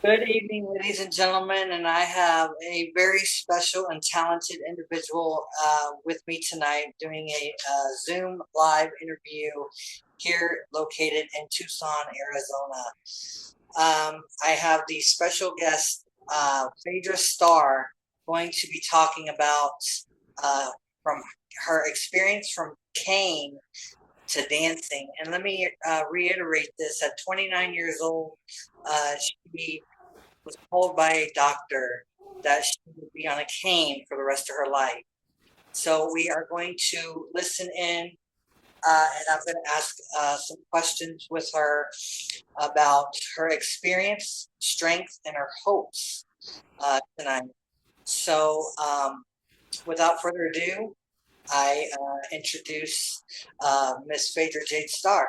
Good evening, ladies and gentlemen, and I have a very special and talented individual with me tonight doing a Zoom live interview here located in Tucson, Arizona. I have the special guest, Phaedra Starr, going to be talking about uh, from her experience from cane to dancing. And let me reiterate this: at 29 years old, she was told by a doctor that she would be on a cane for the rest of her life. So we are going to listen in, and I'm going to ask some questions with her about her experience, strength, and her hopes tonight. So, without further ado, I introduce Miss Phaedra Jade Starr.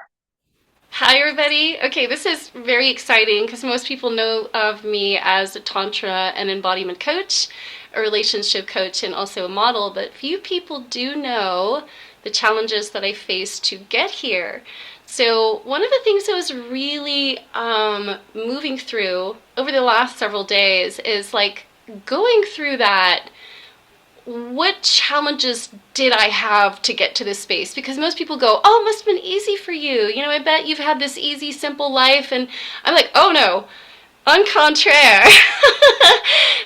Hi, everybody. Okay, this is very exciting because most people know of me as a Tantra and embodiment coach, a relationship coach, and also a model, but few people do know the challenges that I faced to get here. So, one of the things that was really moving through over the last several days is like going through that what challenges did I have to get to this space? Because most people go, oh, it must have been easy for you. You know, I bet you've had this easy, simple life. And I'm like, oh no, en contraire.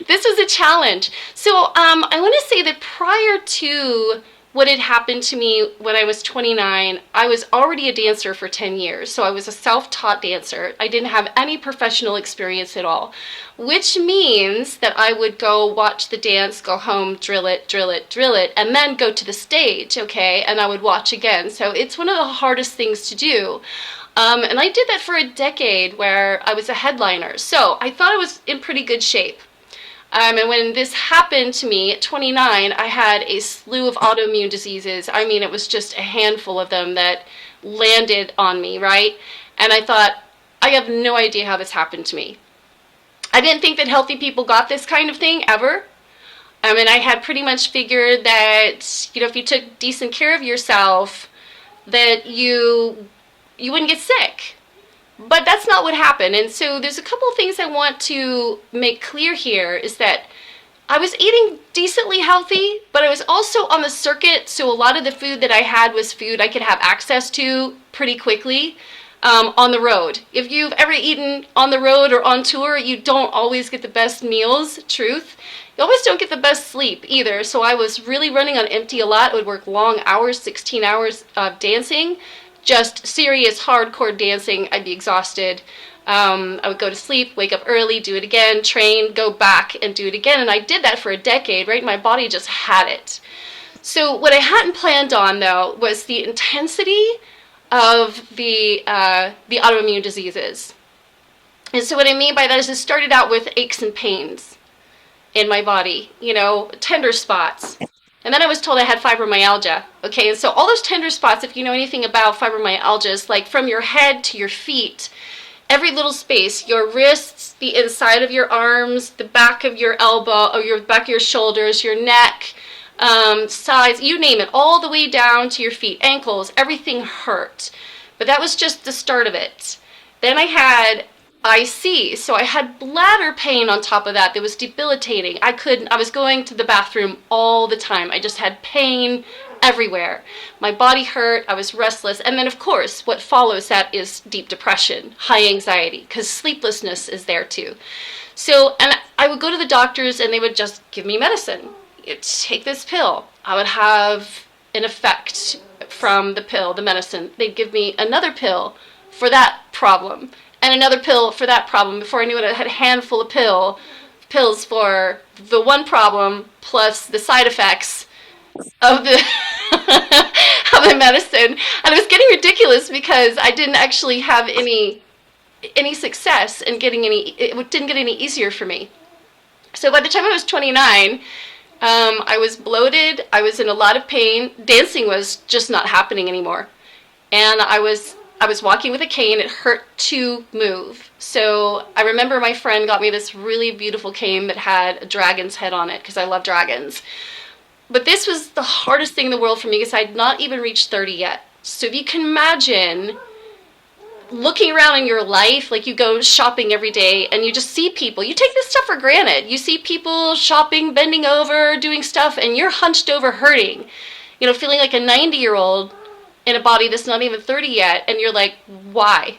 This was a challenge. So I want to say that prior to what had happened to me when I was 29, I was already a dancer for 10 years. So I was a self-taught dancer. I didn't have any professional experience at all, which means that I would go watch the dance, go home, drill it, drill it, drill it, and then go to the stage, okay? And I would watch again. So it's one of the hardest things to do. And I did that for a decade where I was a headliner. So I thought I was in pretty good shape. And when this happened to me at 29, I had a slew of autoimmune diseases. I mean, it was just a handful of them that landed on me, right? And I thought, I have no idea how this happened to me. I didn't think that healthy people got this kind of thing ever. And I had pretty much figured that, you know, if you took decent care of yourself, that you wouldn't get sick. But that's not what happened. And so there's a couple of things I want to make clear here is that I was eating decently healthy, but I was also on the circuit, so a lot of the food that I had was food I could have access to pretty quickly on the road. If you've ever eaten on the road or on tour, you don't always get the best meals, truth. You always don't get the best sleep either, so I was really running on empty a lot. I would work long hours, 16 hours of dancing, just serious hardcore dancing. I'd be exhausted. I would go to sleep, wake up early, do it again, train, go back and do it again. And I did that for a decade, right? My body just had it. So what I hadn't planned on though was the intensity of the autoimmune diseases. And so what I mean by that is it started out with aches and pains in my body, you know, tender spots. And then I was told I had fibromyalgia. Okay, and so all those tender spots, if you know anything about fibromyalgia, is like from your head to your feet, every little space, your wrists, the inside of your arms, the back of your elbow, or your back of your shoulders, your neck, sides, you name it, all the way down to your feet, ankles, everything hurt. But that was just the start of it. Then I had IC, so I had bladder pain on top of that was debilitating. I was going to the bathroom all the time. I just had pain everywhere. My body hurt, I was restless, and then of course what follows that is deep depression, high anxiety, because sleeplessness is there too. So, and I would go to the doctors and they would just give me medicine. Take this pill. I would have an effect from the pill, the medicine. They'd give me another pill for that problem and another pill for that problem. Before I knew it, I had a handful of pills for the one problem plus the side effects of the of the medicine. And it was getting ridiculous because I didn't actually have any success in getting any. It didn't get any easier for me. So by the time I was 29, I was bloated. I was in a lot of pain. Dancing was just not happening anymore, and I was walking with a cane. It hurt to move. So I remember my friend got me this really beautiful cane that had a dragon's head on it because I love dragons. But this was the hardest thing in the world for me because I had not even reached 30 yet. So if you can imagine looking around in your life, like you go shopping every day and you just see people. You take this stuff for granted. You see people shopping, bending over, doing stuff, and you're hunched over hurting, feeling like a 90-year-old in a body that's not even 30 yet, and you're like, why?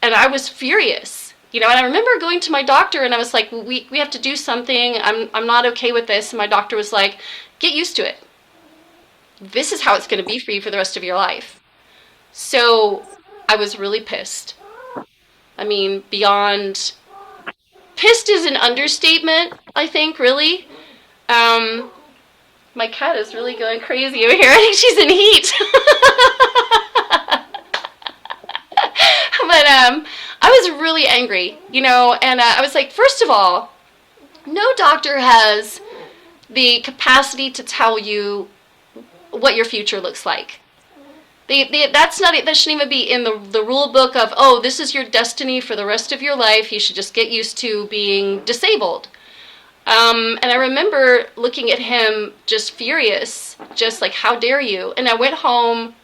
And I was furious. And I remember going to my doctor and I was like, we have to do something. I'm not okay with this. And my doctor was like, get used to it. This is how it's going to be for you for the rest of your life. So I was really pissed. I mean, beyond pissed is an understatement, I think, really. My cat is really going crazy over here. I think she's in heat. But I was really angry, and I was like, first of all, no doctor has the capacity to tell you what your future looks like. That shouldn't even be in the rule book of, oh, this is your destiny for the rest of your life. You should just get used to being disabled. And I remember looking at him just furious, just like, how dare you? And I went home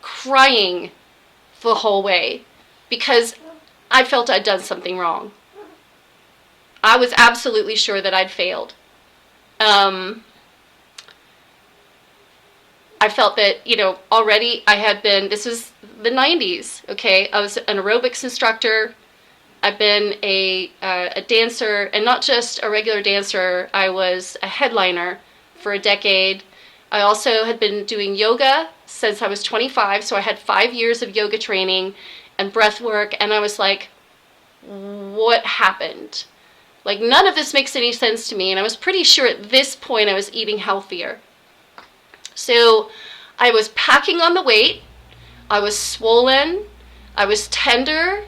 crying the whole way because I felt I'd done something wrong. I was absolutely sure that I'd failed. I felt that, already I had been, this was the 90s, okay? I was an aerobics instructor. I've been a dancer, and not just a regular dancer. I was a headliner for a decade. I also had been doing yoga since I was 25, so I had 5 years of yoga training and breath work, and I was like, what happened? Like, none of this makes any sense to me, and I was pretty sure at this point I was eating healthier. So I was packing on the weight, I was swollen, I was tender,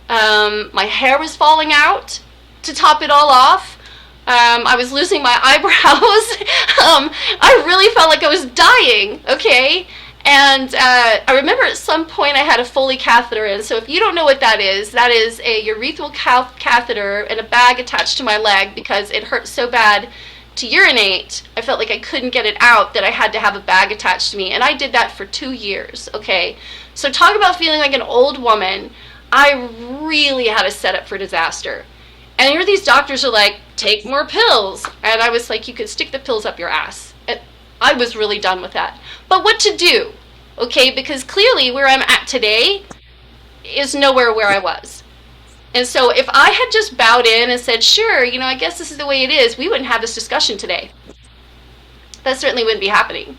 my hair was falling out to top it all off. I was losing my eyebrows. I really felt like I was dying, okay? And I remember at some point I had a Foley catheter in. So if you don't know what that is a urethral catheter and a bag attached to my leg because it hurt so bad to urinate. I felt like I couldn't get it out, that I had to have a bag attached to me. And I did that for 2 years, okay? So talk about feeling like an old woman. I really had a setup for disaster. And here these doctors are like, take more pills. And I was like, you could stick the pills up your ass. And I was really done with that. But what to do? Okay, because clearly where I'm at today is nowhere where I was. And so if I had just bowed in and said, sure, I guess this is the way it is, we wouldn't have this discussion today. That certainly wouldn't be happening.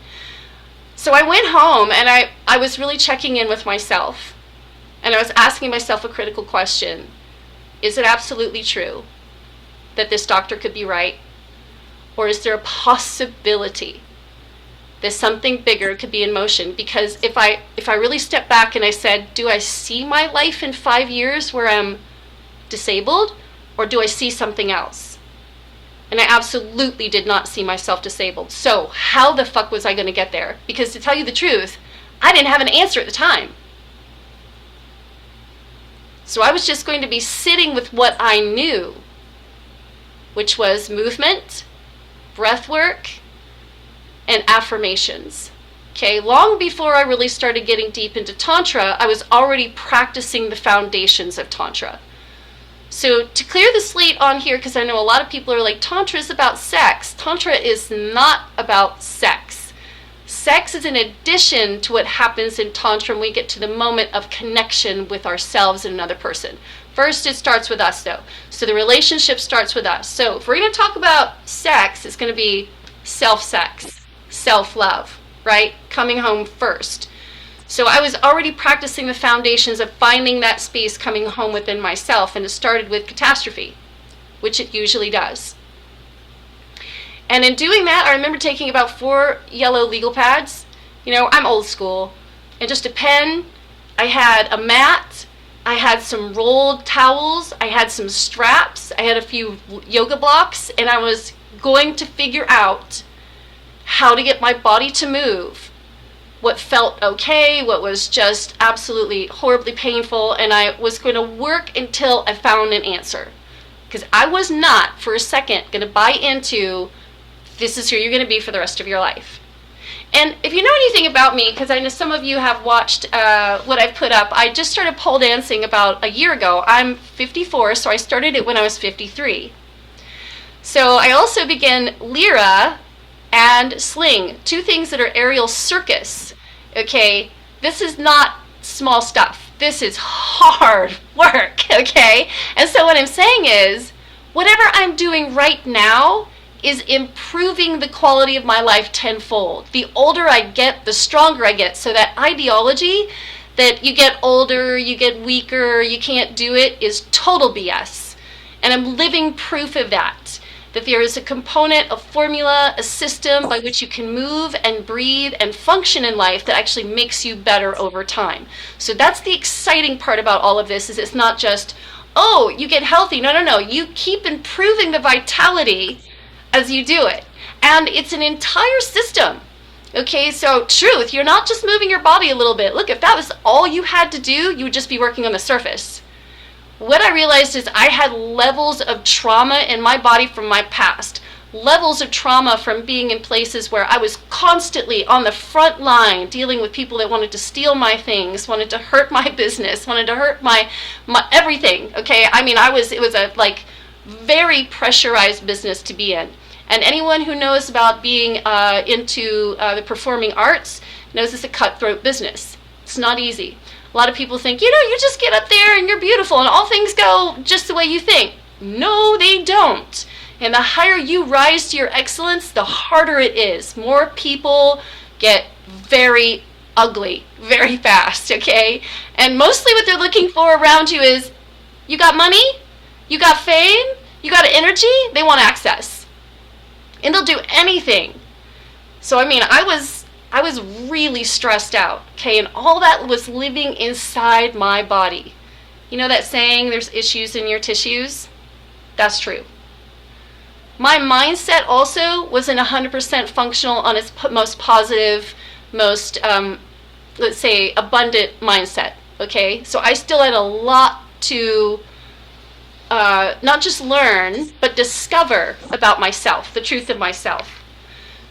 So I went home and I was really checking in with myself. And I was asking myself a critical question. Is it absolutely true that this doctor could be right? Or is there a possibility that something bigger could be in motion? Because if I really step back and I said, do I see my life in 5 years where I'm disabled, or do I see something else? And I absolutely did not see myself disabled. So how the fuck was I going to get there? Because to tell you the truth, I didn't have an answer at the time. So I was just going to be sitting with what I knew, which was movement, breath work, and affirmations. Okay, long before I really started getting deep into Tantra, I was already practicing the foundations of Tantra. So to clear the slate on here, because I know a lot of people are like, Tantra is about sex. Tantra is not about sex. Sex is an addition to what happens in Tantra when we get to the moment of connection with ourselves and another person. First, it starts with us, though. So the relationship starts with us. So if we're going to talk about sex, it's going to be self-sex, self-love, right? Coming home first. So I was already practicing the foundations of finding that space coming home within myself, and it started with catastrophe, which it usually does. And in doing that, I remember taking about 4 yellow legal pads. I'm old school. And just a pen. I had a mat. I had some rolled towels. I had some straps. I had a few yoga blocks. And I was going to figure out how to get my body to move. What felt okay, what was just absolutely horribly painful, and I was going to work until I found an answer. Because I was not, for a second, going to buy into, this is who you're going to be for the rest of your life. And if you know anything about me, because I know some of you have watched what I've put up, I just started pole dancing about a year ago. I'm 54, so I started it when I was 53. So I also began Lyra and Sling, two things that are aerial circus. Okay, this is not small stuff. This is hard work, okay? And so what I'm saying is, whatever I'm doing right now is improving the quality of my life tenfold. The older I get, the stronger I get. So that ideology that you get older, you get weaker, you can't do it is total BS. And I'm living proof of that. That there is a component, a formula, a system by which you can move and breathe and function in life that actually makes you better over time. So that's the exciting part about all of this, is it's not just, oh, you get healthy. No, no, no. You keep improving the vitality as you do it. And it's an entire system. Okay, so truth, you're not just moving your body a little bit. Look, if that was all you had to do, you would just be working on the surface. What I realized is I had levels of trauma in my body from my past, levels of trauma from being in places where I was constantly on the front line dealing with people that wanted to steal my things, wanted to hurt my business, wanted to hurt my everything. Okay, I mean, it was a like very pressurized business to be in. And anyone who knows about being into the performing arts knows it's a cutthroat business. It's not easy. A lot of people think, you just get up there and you're beautiful and all things go just the way you think. No, they don't. And the higher you rise to your excellence, the harder it is. More people get very ugly very fast, okay? And mostly what they're looking for around you is, you got money? You got fame? You got energy? They want access. And they'll do anything. So, I mean, I was really stressed out, okay? And all that was living inside my body. You know that saying, there's issues in your tissues? That's true. My mindset also wasn't 100% functional on its most positive, most, let's say, abundant mindset, okay? So I still had a lot to not just learn, but discover about myself, the truth of myself.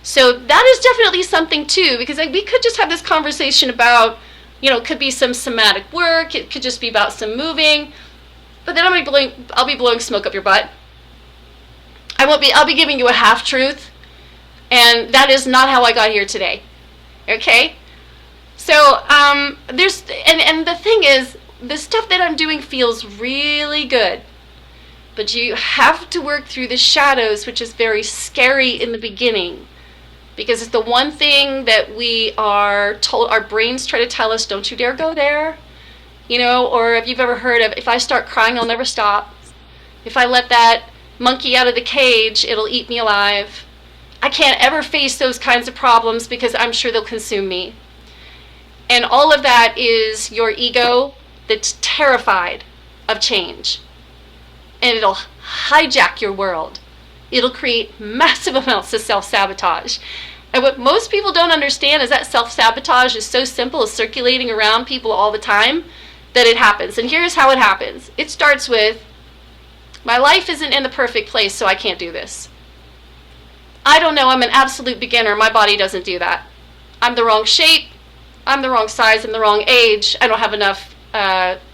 So that is definitely something too, because we could just have this conversation about, it could be some somatic work, it could just be about some moving, but then I'll be blowing smoke up your butt. I'll be giving you a half truth, and that is not how I got here today. Okay? So, and the thing is, the stuff that I'm doing feels really good. But you have to work through the shadows, which is very scary in the beginning. Because it's the one thing that we are told, our brains try to tell us, don't you dare go there. Or if you've ever heard of, if I start crying, I'll never stop. If I let that monkey out of the cage, it'll eat me alive. I can't ever face those kinds of problems because I'm sure they'll consume me. And all of that is your ego that's terrified of change. And it'll hijack your world. It'll create massive amounts of self-sabotage. And what most people don't understand is that self-sabotage is so simple, it's circulating around people all the time, that it happens. And here's how it happens. It starts with, my life isn't in the perfect place, so I can't do this. I don't know, I'm an absolute beginner, my body doesn't do that. I'm the wrong shape, I'm the wrong size, I'm the wrong age, I don't have enough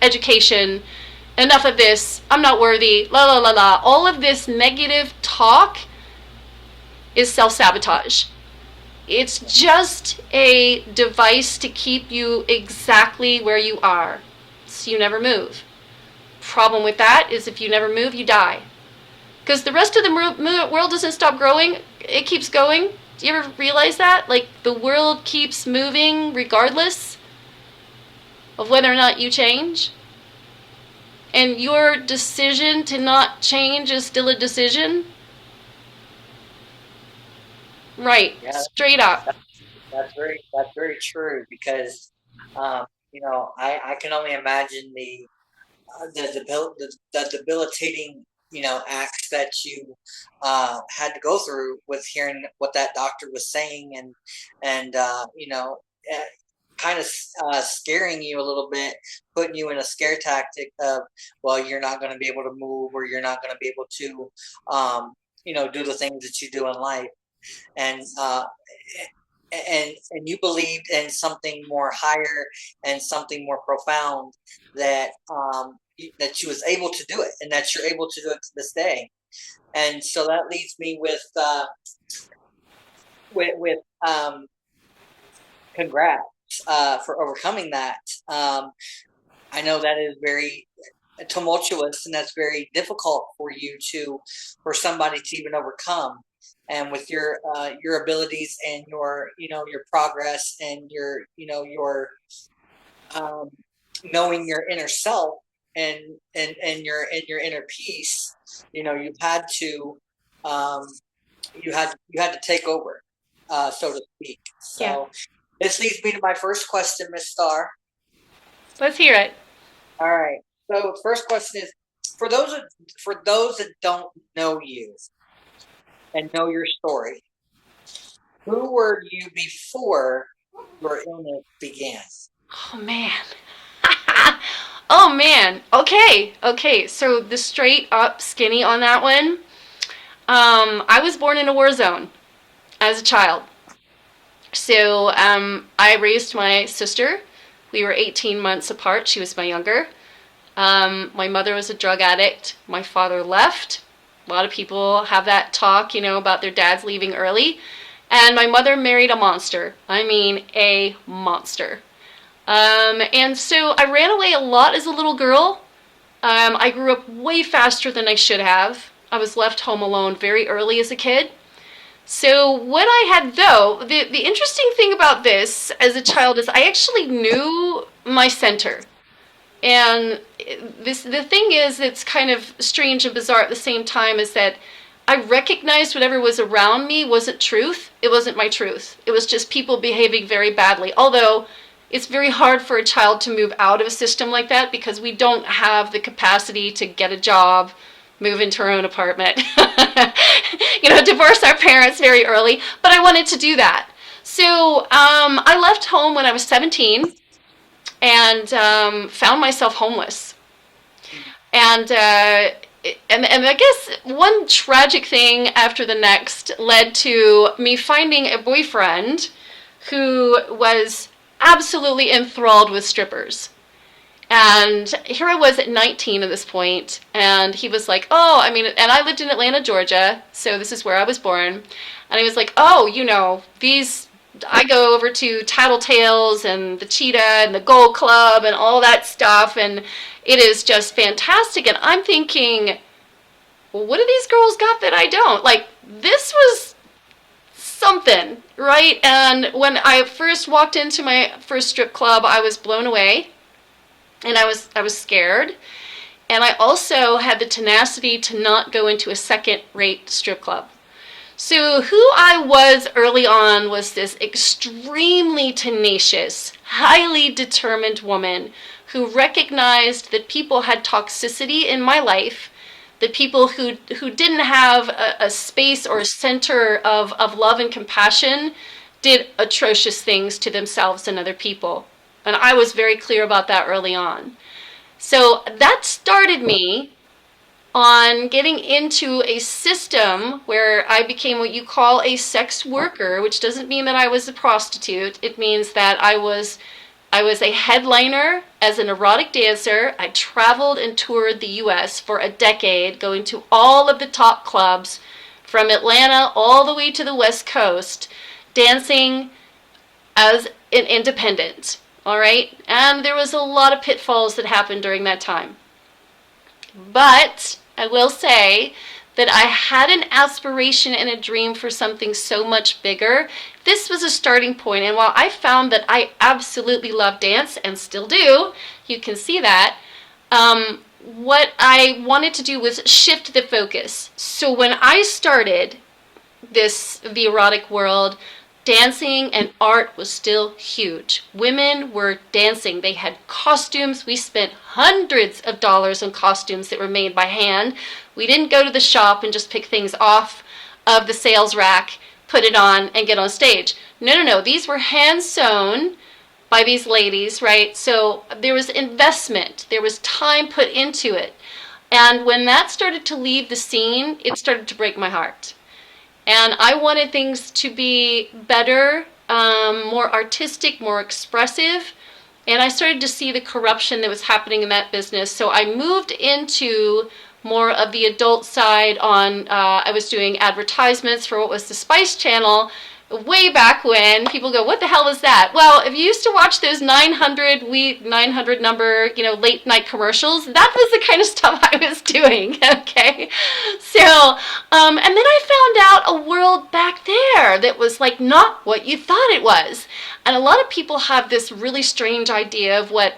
education, enough of this, I'm not worthy, la la la la. All of this negative talk is self-sabotage. It's just a device to keep you exactly where you are, so you never move. Problem with that is if you never move, you die. Because the rest of the world doesn't stop growing, it keeps going. Do you ever realize that? Like, the world keeps moving regardless of whether or not you change. And your decision to not change is still a decision. Right, Yeah, straight up. that's very true because, I can only imagine the debilitating, acts that you had to go through with hearing what that doctor was saying and kind of scaring you a little bit, putting you in a scare tactic of, well, you're not going to be able to move or you're not going to be able to, do the things that you do in life. And and you believed in something more higher and something more profound, that that you was able to do it, and that you're able to do it to this day. And so that leads me with congrats for overcoming that. I know that is very tumultuous, and that's very difficult for you to, for somebody to even overcome. And with your abilities and your, your progress, and um, knowing your inner self, and your inner peace, you've had to um, you had to take over, so to speak. Yeah. So this leads me to my first question, Miss Starr. Let's hear it. All right. So the first question is, for those that don't know you and know your story, who were you before your illness began? Oh man. Oh man. Okay. Okay. So the straight up skinny on that one. I was born in a war zone as a child. So I raised my sister. We were 18 months apart. She was my younger. My mother was a drug addict. My father left. A lot of people have that talk, about their dads leaving early. And my mother married a monster. I mean, a monster. And so I ran away a lot as a little girl. I grew up way faster than I should have. I was left home alone very early as a kid. So what I had though, the interesting thing about this as a child is I actually knew my center. And the thing is, it's kind of strange and bizarre at the same time, is that I recognized whatever was around me wasn't truth. It wasn't my truth. It was just people behaving very badly. Although it's very hard for a child to move out of a system like that because we don't have the capacity to get a job, move into our own apartment, divorce our parents very early. But I wanted to do that. So I left home when I was 17 and found myself homeless. And I guess one tragic thing after the next led to me finding a boyfriend who was absolutely enthralled with strippers. And here I was at 19 at this point, and he was like, and I lived in Atlanta, Georgia, so this is where I was born. And he was like, I go over to Tattletales and the Cheetah and the Gold Club and all that stuff, and it is just fantastic. And I'm thinking, well, what do these girls got that I don't? Like, this was something, right? And when I first walked into my first strip club, I was blown away, and I was scared. And I also had the tenacity to not go into a second-rate strip club. So who I was early on was this extremely tenacious, highly determined woman who recognized that people had toxicity in my life, that people who didn't have a space or a center of love and compassion did atrocious things to themselves and other people. And I was very clear about that early on. So that started me on getting into a system where I became what you call a sex worker, which doesn't mean that I was a prostitute. It means that I was a headliner as an erotic dancer. I traveled and toured the US for a decade, going to all of the top clubs from Atlanta all the way to the West Coast, dancing as an independent. All right? And there was a lot of pitfalls that happened during that time. But I will say that I had an aspiration and a dream for something so much bigger. This was a starting point, and while I found that I absolutely love dance and still do, you can see that, what I wanted to do was shift the focus. So when I started the erotic world, dancing and art was still huge. Women were dancing. They had costumes. We spent hundreds of dollars on costumes that were made by hand. We didn't go to the shop and just pick things off of the sales rack, put it on, and get on stage. No. These were hand sewn by these ladies, right? So there was investment. There was time put into it. And when that started to leave the scene, it started to break my heart. And I wanted things to be better more artistic, more expressive. And I started to see the corruption that was happening in that business. So I moved into more of the adult side on, I was doing advertisements for what was the Spice Channel way back when. People go, what the hell was that? Well, if you used to watch those 900 number, late night commercials, that was the kind of stuff I was doing, okay? So, and then I found out a world back there that was like not what you thought it was. And a lot of people have this really strange idea of what,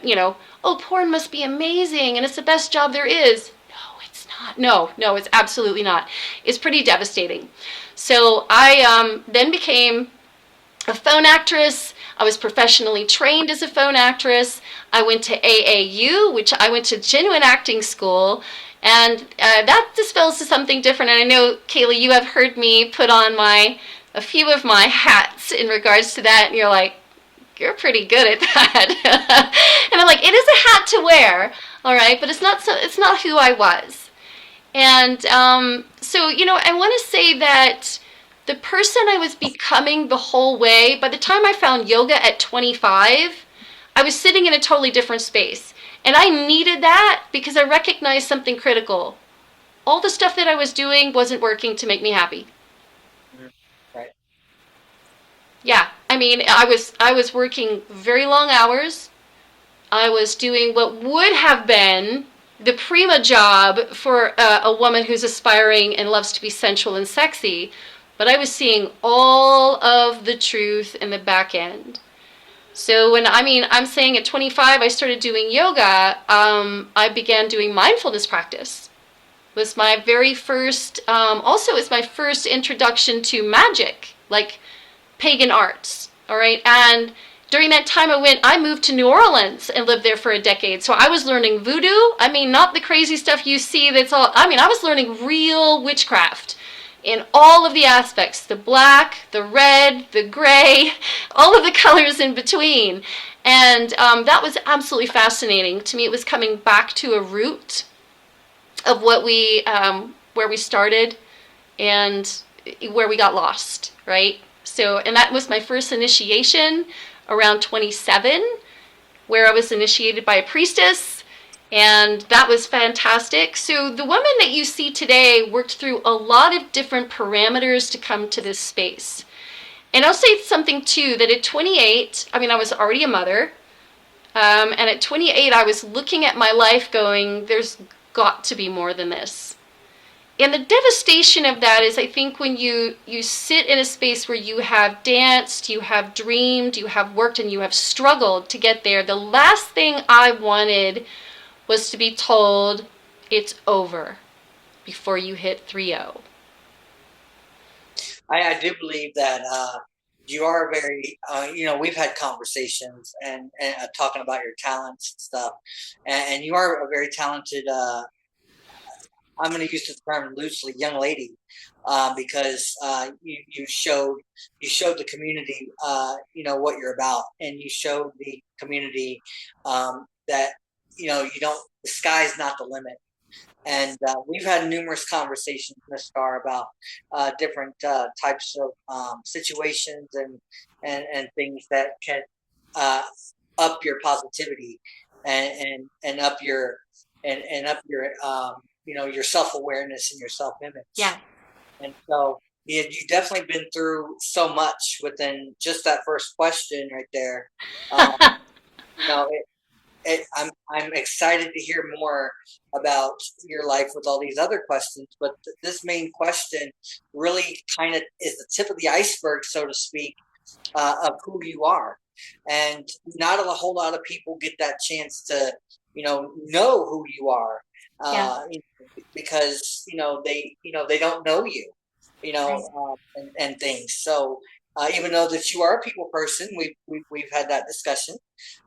oh, porn must be amazing and it's the best job there is. No, it's not. No, it's absolutely not. It's pretty devastating. So I then became a phone actress. I was professionally trained as a phone actress. I went to AAU, which I went to genuine acting school. And that dispels to something different. And I know, Kaylee, you have heard me put on a few of my hats in regards to that. And you're like, you're pretty good at that. And I'm like, it is a hat to wear, all right, but it's not who I was. And so, I want to say that the person I was becoming the whole way, by the time I found yoga at 25, I was sitting in a totally different space. And I needed that because I recognized something critical. All the stuff that I was doing wasn't working to make me happy. Right. Yeah, I mean, I was working very long hours. I was doing what would have been the prima job for a woman who's aspiring and loves to be sensual and sexy, but I was seeing all of the truth in the back end. So I'm saying at 25, I started doing yoga. I began doing mindfulness practice. It was my very first, also it's my first introduction to magic, like pagan arts, all right? And during that time I moved to New Orleans and lived there for a decade. So I was learning voodoo. I mean, not the crazy stuff you see I was learning real witchcraft in all of the aspects, the black, the red, the gray, all of the colors in between. And that was absolutely fascinating. To me, it was coming back to a root of where we started and where we got lost, right? So, and that was my first initiation around 27, where I was initiated by a priestess, and that was fantastic. So the woman that you see today worked through a lot of different parameters to come to this space. And I'll say something too, that at 28, I was already a mother, and at 28 I was looking at my life going, there's got to be more than this. And the devastation of that is, I think, when you sit in a space where you have danced, you have dreamed, you have worked, and you have struggled to get there, the last thing I wanted was to be told it's over before you hit 3-0. I do believe that you are very, we've had conversations and talking about your talents and stuff, and you are a very talented, I'm going to use the term loosely, young lady, because you showed the community, what you're about, and you showed the community that you don't. The sky's not the limit. And we've had numerous conversations, Ms. Star, about different types of situations and things that can up your positivity and up your and up your your self-awareness and your self-image. Yeah. And so you've definitely been through so much within just that first question right there. I'm excited to hear more about your life with all these other questions, but this main question really kind of is the tip of the iceberg, so to speak, of who you are. And not a whole lot of people get that chance to, know who you are, Yeah. because they don't know you, Right. and things. So even though that you are a people person, we've had that discussion,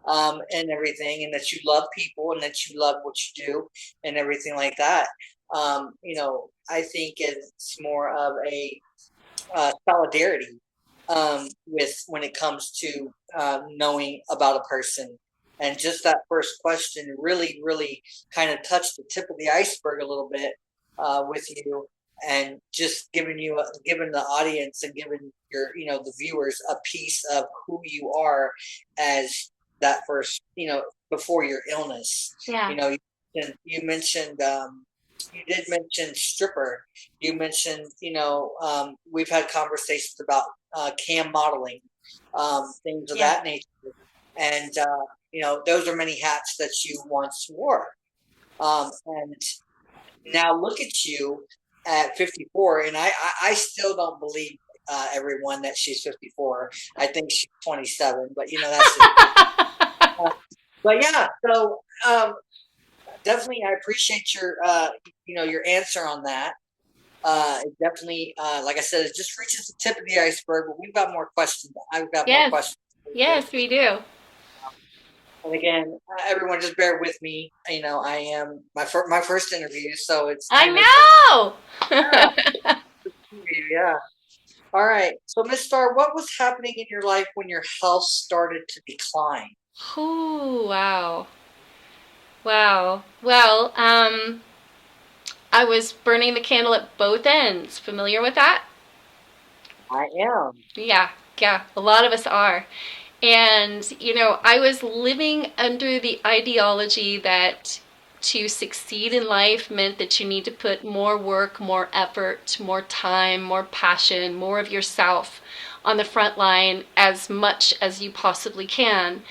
and everything, and that you love people and that you love what you do and everything like that. I think it's more of a solidarity, with when it comes to knowing about a person. And just that first question really, really kind of touched the tip of the iceberg a little bit with you. and just giving the audience and giving your, the viewers a piece of who you are as that first, before your illness. Yeah. You know, you mentioned you did mention stripper. You mentioned, we've had conversations about cam modeling, things of Yeah. that nature. And, those are many hats that you once wore. And now look at you at 54. And I still don't believe everyone that she's 54. I think she's 27, but, that's just, but yeah, so definitely I appreciate your answer on that. It definitely, like I said, it just reaches the tip of the iceberg, but we've got more questions. I've got more Yes. questions. Yes, we do. And again, everyone just bear with me. I am my first interview, so it's kind of I yeah, know. yeah. All right. So, Miss Star, what was happening in your life when your health started to decline? Ooh, wow. Wow. Well, I was burning the candle at both ends. Familiar with that? I am. Yeah, yeah, a lot of us are. And, I was living under the ideology that to succeed in life meant that you need to put more work, more effort, more time, more passion, more of yourself on the front line as much as you possibly can.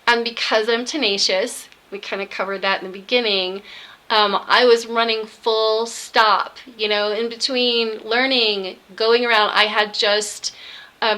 And because I'm tenacious, we kind of covered that in the beginning, I was running full stop, in between learning, going around. I had just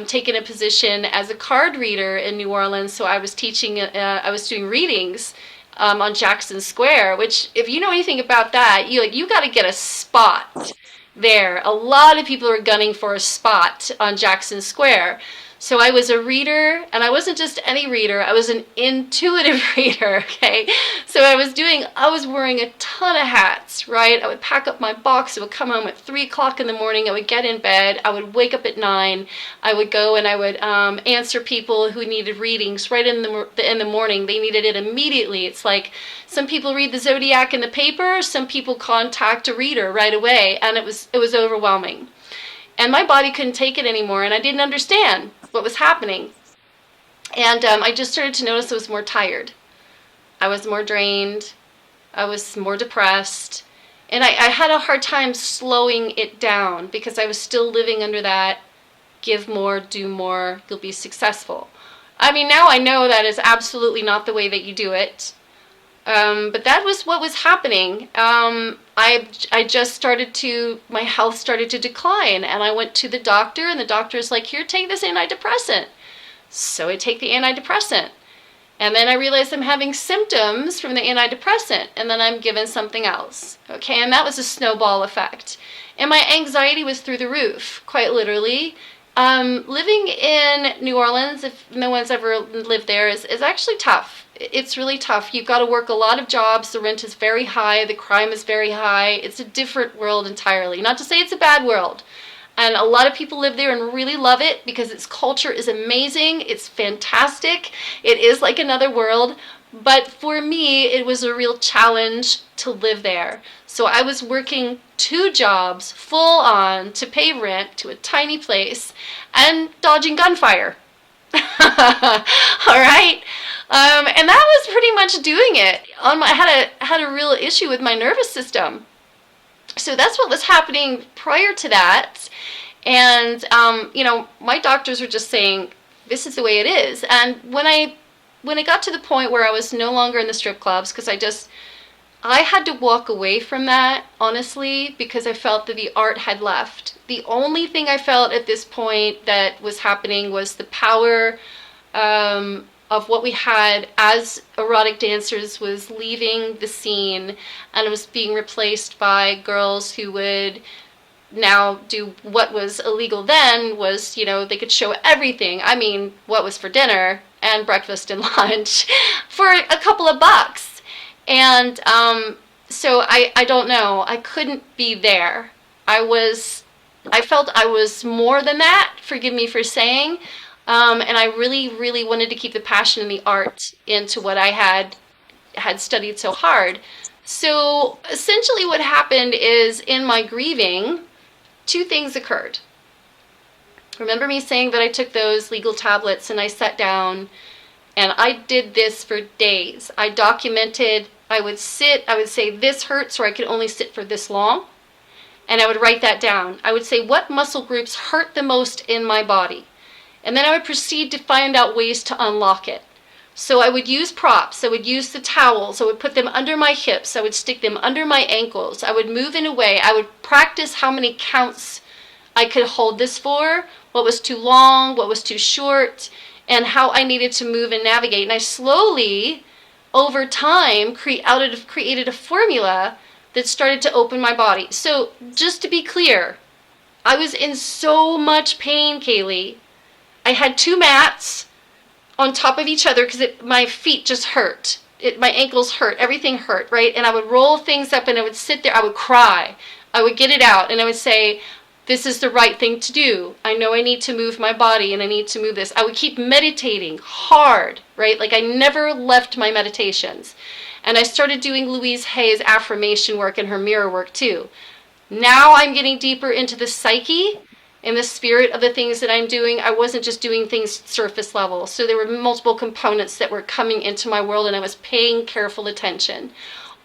taken a position as a card reader in New Orleans, so I was teaching, I was doing readings on Jackson Square, which, if you know anything about that, you got to get a spot there. A lot of people are gunning for a spot on Jackson Square. So I was a reader, and I wasn't just any reader, I was an intuitive reader, okay? So I was wearing a ton of hats, right? I would pack up my box, I would come home at 3 o'clock in the morning, I would get in bed, I would wake up at 9, I would go and I would answer people who needed readings right in the morning. They needed it immediately. It's like some people read the Zodiac in the paper, some people contact a reader right away, and it was overwhelming. And my body couldn't take it anymore, and I didn't understand what was happening. And I just started to notice I was more tired. I was more drained. I was more depressed. And I had a hard time slowing it down because I was still living under that give more, do more, you'll be successful. I mean, now I know that is absolutely not the way that you do it. But that was what was happening. I just my health started to decline, and I went to the doctor, and the doctor's like, here, take this antidepressant. So I take the antidepressant. And then I realized I'm having symptoms from the antidepressant, and then I'm given something else. Okay, and that was a snowball effect. And my anxiety was through the roof, quite literally. Living in New Orleans, if no one's ever lived there, is actually tough. It's really tough. You've got to work a lot of jobs. The rent is very high. The crime is very high. It's a different world entirely. Not to say it's a bad world. And a lot of people live there and really love it because its culture is amazing. It's fantastic. It is like another world. But for me, it was a real challenge to live there. So I was working 2 jobs full on to pay rent to a tiny place and dodging gunfire. All right. And that was pretty much doing it. I had a real issue with my nervous system. So that's what was happening prior to that. And, my doctors were just saying, this is the way it is. And when it got to the point where I was no longer in the strip clubs, because I had to walk away from that, honestly, because I felt that the art had left. The only thing I felt at this point that was happening was the power of what we had as erotic dancers was leaving the scene, and it was being replaced by girls who would now do what was illegal then was, they could show everything. I mean, what was for dinner and breakfast and lunch for a couple of bucks. And so I don't know. I couldn't be there. I felt I was more than that. Forgive me for saying. And I really, really wanted to keep the passion and the art into what I had studied so hard. So essentially what happened is in my grieving, two things occurred. Remember me saying that I took those legal tablets and I sat down and I did this for days. I documented, I would sit, I would say this hurts, or I could only sit for this long. And I would write that down. I would say what muscle groups hurt the most in my body. And then I would proceed to find out ways to unlock it. So I would use props. I would use the towels. I would put them under my hips. I would stick them under my ankles. I would move in a way. I would practice how many counts I could hold this for, what was too long, what was too short, and how I needed to move and navigate. And I slowly, over time, created a formula that started to open my body. So just to be clear, I was in so much pain, Kaylee. I had two mats on top of each other because my feet just hurt. My ankles hurt. Everything hurt, right? And I would roll things up and I would sit there. I would cry. I would get it out and I would say, this is the right thing to do. I know I need to move my body and I need to move this. I would keep meditating hard, right? Like I never left my meditations. And I started doing Louise Hay's affirmation work and her mirror work too. Now I'm getting deeper into the psyche and the spirit of the things that I'm doing. I wasn't just doing things surface level. So there were multiple components that were coming into my world and I was paying careful attention.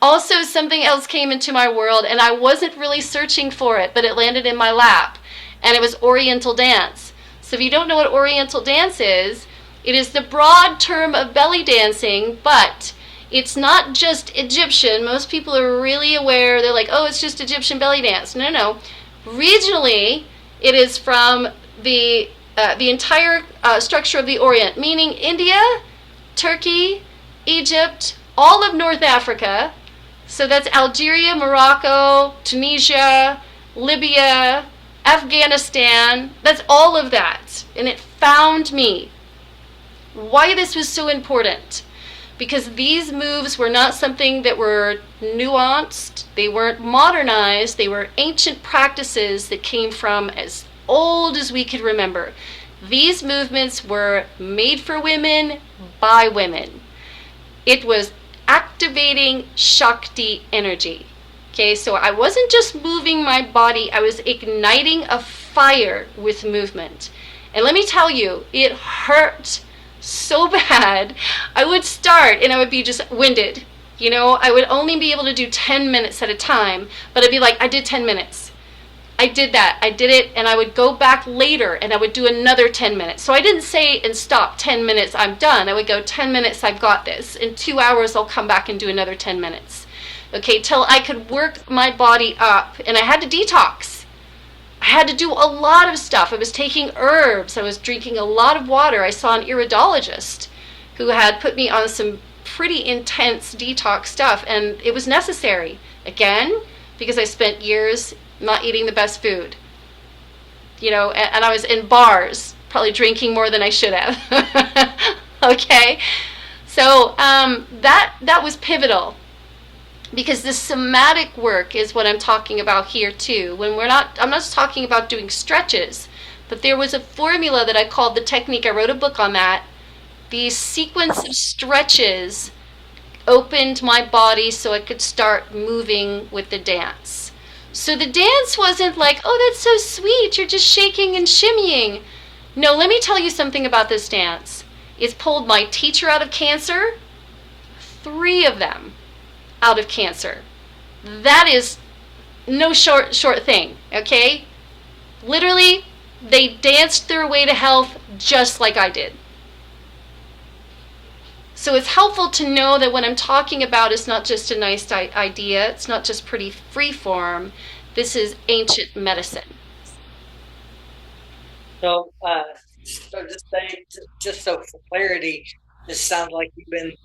Also, something else came into my world and I wasn't really searching for it, but it landed in my lap. And it was Oriental dance. So if you don't know what Oriental dance is, it is the broad term of belly dancing, but it's not just Egyptian. Most people are really aware. They're like, oh, it's just Egyptian belly dance. No, no. Regionally, it is from the entire structure of the Orient, meaning India, Turkey, Egypt, all of North Africa. So that's Algeria, Morocco, Tunisia, Libya, Afghanistan. That's all of that. And it found me. Why this was so important? Because these moves were not something that were nuanced. They weren't modernized. They were ancient practices that came from as old as we could remember. These movements were made for women by women. It was activating Shakti energy. Okay, so I wasn't just moving my body, I was igniting a fire with movement. And let me tell you, it hurt so bad. I would start and I would be just winded. You know, I would only be able to do 10 minutes at a time, but I'd be like, I did 10 minutes. I did that. I did it, and I would go back later and I would do another 10 minutes. So I didn't say and stop 10 minutes, I'm done. I would go 10 minutes, I've got this. In 2 hours, I'll come back and do another 10 minutes. Okay, till I could work my body up, and I had to detox. I had to do a lot of stuff. I was taking herbs. I was drinking a lot of water. I saw an iridologist who had put me on some pretty intense detox stuff, and it was necessary. Again, because I spent years not eating the best food. You know, and I was in bars, probably drinking more than I should have. Okay? So that was pivotal. Because the somatic work is what I'm talking about here too. I'm not just talking about doing stretches, but there was a formula that I called the technique. I wrote a book on that. The sequence of stretches opened my body so I could start moving with the dance. So the dance wasn't like, oh, that's so sweet, you're just shaking and shimmying. No, let me tell you something about this dance. It's pulled my teacher out of cancer, 3 of them out of cancer. That is no short thing, okay? Literally, they danced their way to health just like I did. So it's helpful to know that what I'm talking about is not just a nice idea. It's not just pretty free form. This is ancient medicine. So, just so for clarity, this sounds like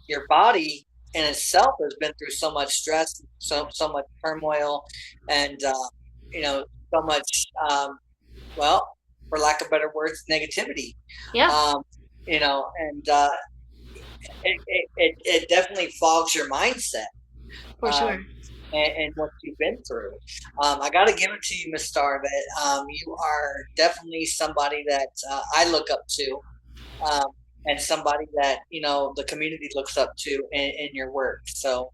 your body in itself has been through so much stress, so much turmoil, and so much, well, for lack of better words, negativity. Yeah, And it definitely fogs your mindset. for Um, sure. and what you've been through. I got to give it to you, Miss Starvet. You are definitely somebody that I look up to, and somebody that the community looks up to in your work. So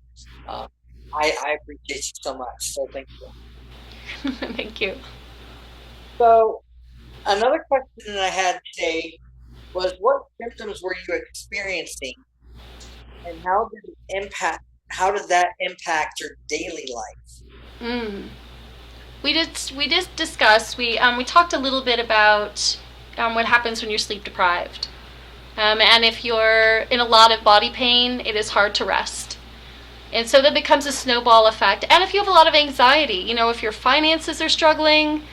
I appreciate you so much. So thank you. Thank you. So another question that I had today was, what symptoms were you experiencing, and how did that impact your daily life? Mm. We did discuss. We talked a little bit about what happens when you're sleep deprived, and if you're in a lot of body pain, it is hard to rest. And so that becomes a snowball effect. And if you have a lot of anxiety, if your finances are struggling,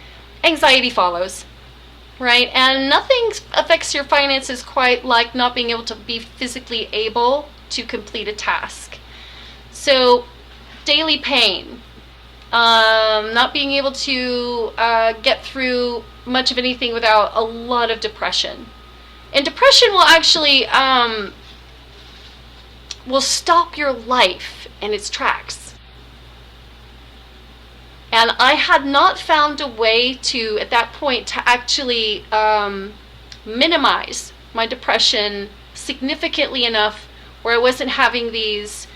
anxiety follows, right? And nothing affects your finances quite like not being able to be physically able to complete a task. So, daily pain, not being able to get through much of anything without a lot of depression. And depression will actually will stop your life in its tracks. And I had not found a way to, at that point, to actually minimize my depression significantly enough where I wasn't having these,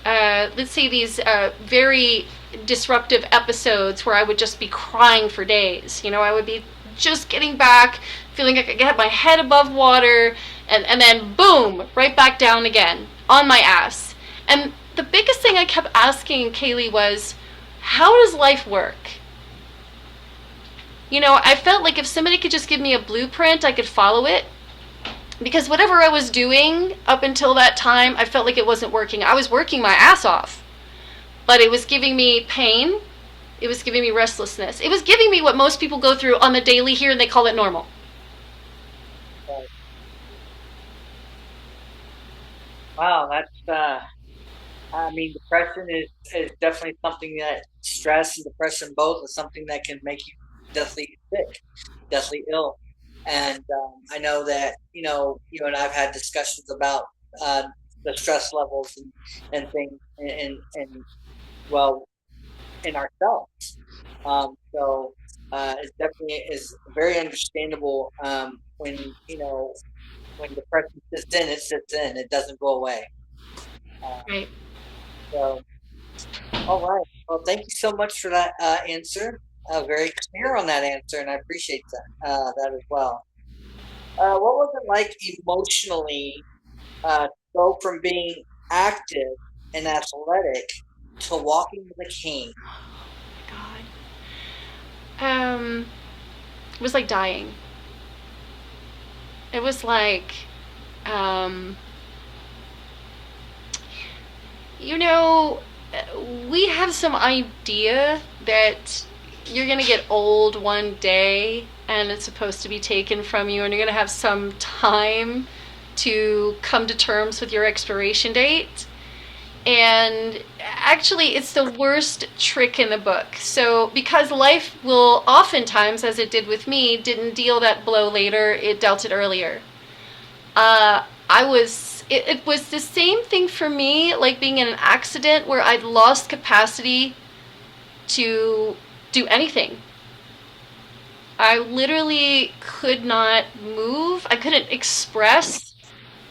let's say, these very disruptive episodes where I would just be crying for days. I would be just getting back, feeling like I could have my head above water, and then boom, right back down again, on my ass. And the biggest thing I kept asking Kaylee was, how does life work? I felt like if somebody could just give me a blueprint, I could follow it. Because whatever I was doing up until that time, I felt like it wasn't working. I was working my ass off, but it was giving me pain. It was giving me restlessness. It was giving me what most people go through on the daily here, and they call it normal. Wow, I mean, depression is definitely something that stress and depression both is something that can make you deathly sick, deathly ill. And I know that, you and I've had discussions about uh, the stress levels and things well, in ourselves. It definitely is very understandable when depression sits in, it sits in, it doesn't go away. Uh, Right. so, all right. Well, thank you so much for that answer. Very clear on that answer, and I appreciate that as well. What was it like emotionally to go from being active and athletic to walking with a cane? God. It was like dying. It was like, um, you know, we have some idea that you're going to get old one day and it's supposed to be taken from you, and you're going to have some time to come to terms with your expiration date. And actually, it's the worst trick in the book. So, because life will oftentimes, as it did with me, didn't deal that blow later, it dealt it earlier. It was the same thing for me, like being in an accident where I'd lost capacity to do anything. I literally could not move. I couldn't express.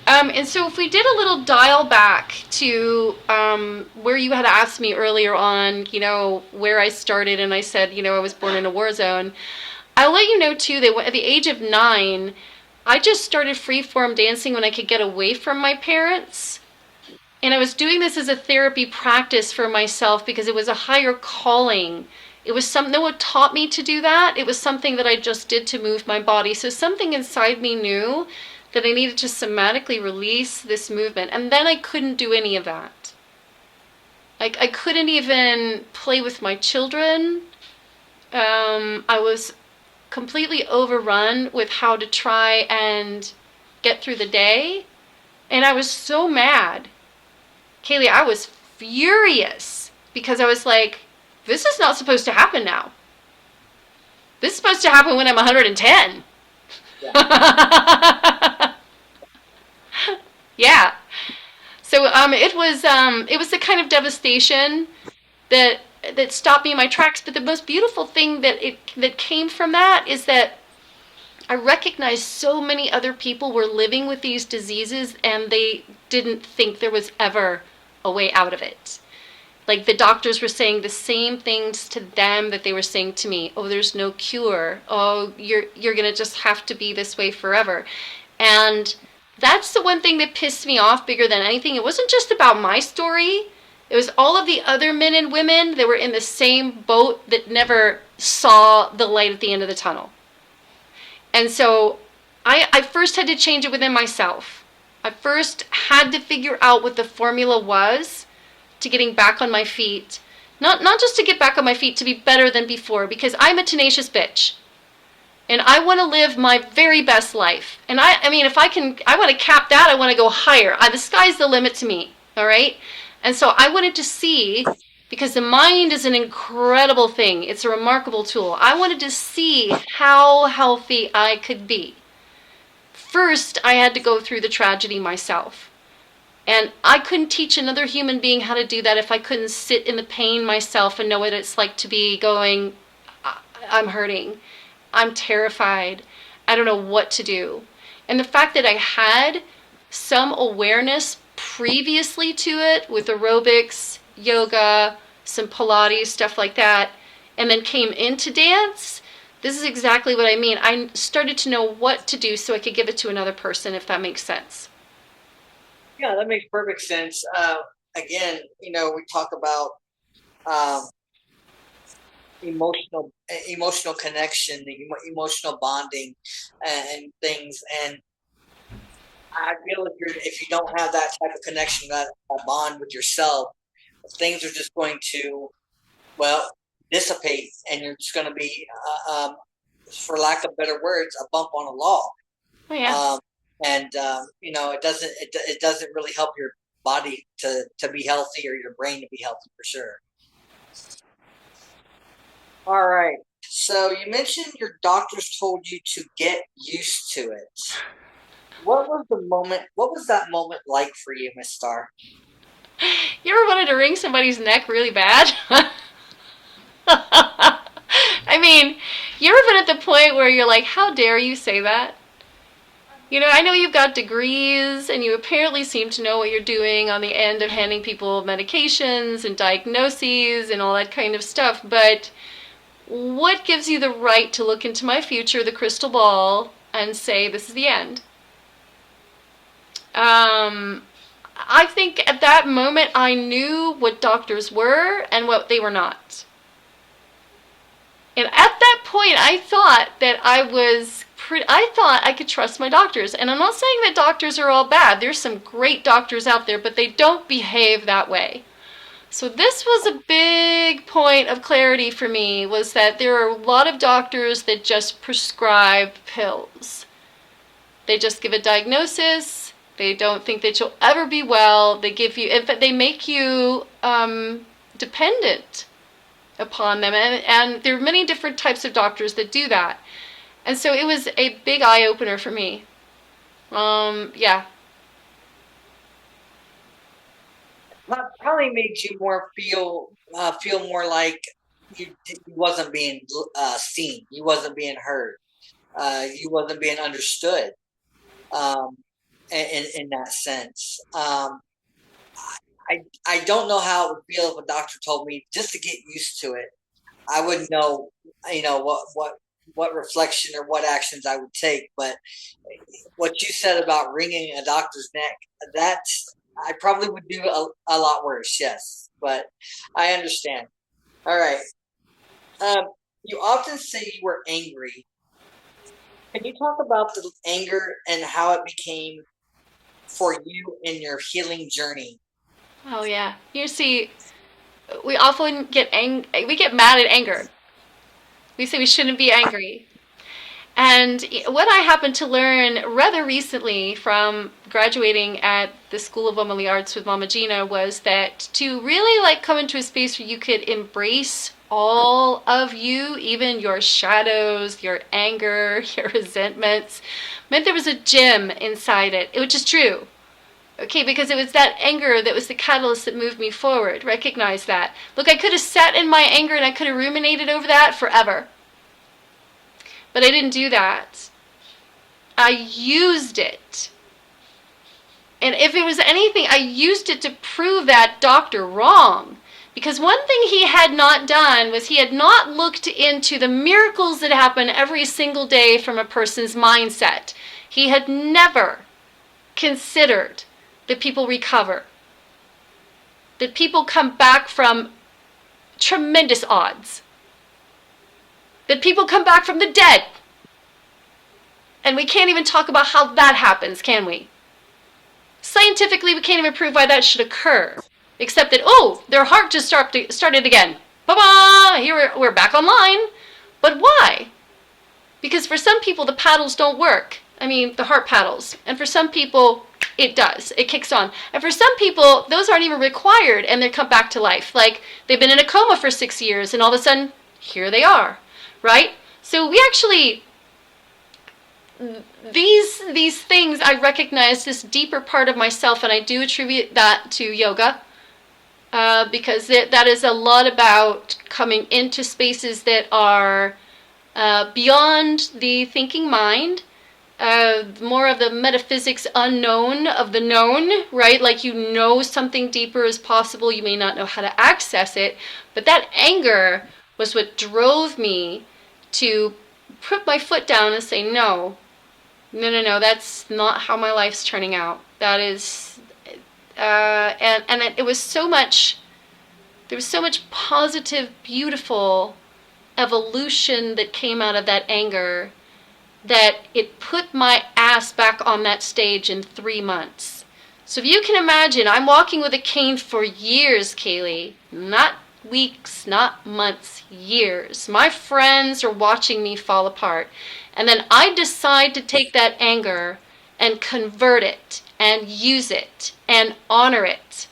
And so, if we did a little dial back to where you had asked me earlier on, where I started, and I said, I was born in a war zone, I'll let you know, too, that at the age of 9, I just started freeform dancing when I could get away from my parents. And I was doing this as a therapy practice for myself because it was a higher calling. It was something no one taught me to do that. It was something that I just did to move my body. So something inside me knew that I needed to somatically release this movement. And then I couldn't do any of that. Like, I couldn't even play with my children. I was completely overrun with how to try and get through the day. And I was so mad. Kaylee, I was furious because I was like, this is not supposed to happen now. This is supposed to happen when I'm 110. Yeah. Yeah. So it was the kind of devastation that stopped me in my tracks. But the most beautiful thing that came from that is that I recognized so many other people were living with these diseases and they didn't think there was ever a way out of it. Like the doctors were saying the same things to them that they were saying to me. Oh, there's no cure. Oh, you're going to just have to be this way forever. And that's the one thing that pissed me off bigger than anything. It wasn't just about my story. It was all of the other men and women that were in the same boat that never saw the light at the end of the tunnel. And so I first had to change it within myself. I first had to figure out what the formula was to getting back on my feet. Not just to get back on my feet, to be better than before, because I'm a tenacious bitch. And I want to live my very best life. And I mean, if I can, I want to cap that. I want to go higher. The sky's the limit to me. All right. And so I wanted to see, because the mind is an incredible thing. It's a remarkable tool. I wanted to see how healthy I could be. First, I had to go through the tragedy myself. And I couldn't teach another human being how to do that if I couldn't sit in the pain myself and know what it's like to be going, I'm hurting. I'm terrified. I don't know what to do. And the fact that I had some awareness previously to it with aerobics, yoga, some Pilates, stuff like that, and then came into dance, this is exactly what I mean. I started to know what to do so I could give it to another person, if that makes sense. Yeah, that makes perfect sense. Again, we talk about um, emotional connection, emotional bonding, and things. And I feel if you don't have that type of connection, that bond with yourself, things are just going to, well, dissipate, and you're just going to be, for lack of better words, a bump on a log. Oh yeah. And it doesn't really help your body to be healthy, or your brain to be healthy, for sure. All right. So you mentioned your doctors told you to get used to it. What was the moment? What was that moment like for you, Miss Star? You ever wanted to wring somebody's neck really bad? I mean, you ever been at the point where you're like, how dare you say that? I know you've got degrees and you apparently seem to know what you're doing on the end of handing people medications and diagnoses and all that kind of stuff, but what gives you the right to look into my future, the crystal ball, and say this is the end? I think at that moment I knew what doctors were and what they were not. And at that point I thought that I thought I could trust my doctors. And I'm not saying that doctors are all bad. There's some great doctors out there, but they don't behave that way. So this was a big point of clarity for me, was that there are a lot of doctors that just prescribe pills. They just give a diagnosis. They don't think that you'll ever be well. They give you, in fact, they make you dependent upon them. And there are many different types of doctors that do that. And so it was a big eye-opener for me. Yeah. That probably made you feel more like you wasn't being seen. You wasn't being heard. You wasn't being understood. In that sense, I don't know how it would feel if a doctor told me just to get used to it. I wouldn't know, what reflection or what actions I would take. But what you said about wringing a doctor's neck, I probably would do a lot worse. Yes, but I understand. All right. You often say you were angry. Can you talk about the anger and how it became for you in your healing journey? Oh yeah. You see, we often we get mad at anger. We say we shouldn't be angry. And what I happened to learn rather recently from graduating at the School of Womanly Arts with Mama Gina was that to really come into a space where you could embrace all of you, even your shadows, your anger, your resentments, meant there was a gem inside it, which is true. Okay, because it was that anger that was the catalyst that moved me forward. Recognize that. Look, I could have sat in my anger and I could have ruminated over that forever. But I didn't do that. I used it. And if it was anything, I used it to prove that doctor wrong. Because one thing he had not done was he had not looked into the miracles that happen every single day from a person's mindset. He had never considered that people recover, that people come back from tremendous odds, that people come back from the dead. And we can't even talk about how that happens, can we? Scientifically, we can't even prove why that should occur. Except that, oh, their heart just started again. Ba-ba! Here we're back online. But why? Because for some people, the paddles don't work. I mean, the heart paddles. And for some people, it does. It kicks on. And for some people, those aren't even required, and they come back to life. Like, they've been in a coma for 6 years, and all of a sudden, here they are. Right? So we actually... These things, I recognize this deeper part of myself, and I do attribute that to yoga. Because that is a lot about coming into spaces that are beyond the thinking mind, more of the metaphysics unknown of the known, right? Like you know something deeper is possible, you may not know how to access it, but that anger was what drove me to put my foot down and say, no, that's not how my life's turning out. That is... and it was so much, there was so much positive, beautiful evolution that came out of that anger that it put my ass back on that stage in 3 months. So if you can imagine, I'm walking with a cane for years, Kaylee, not weeks, not months, years. My friends are watching me fall apart. And then I decide to take that anger and convert it and use it and honor it.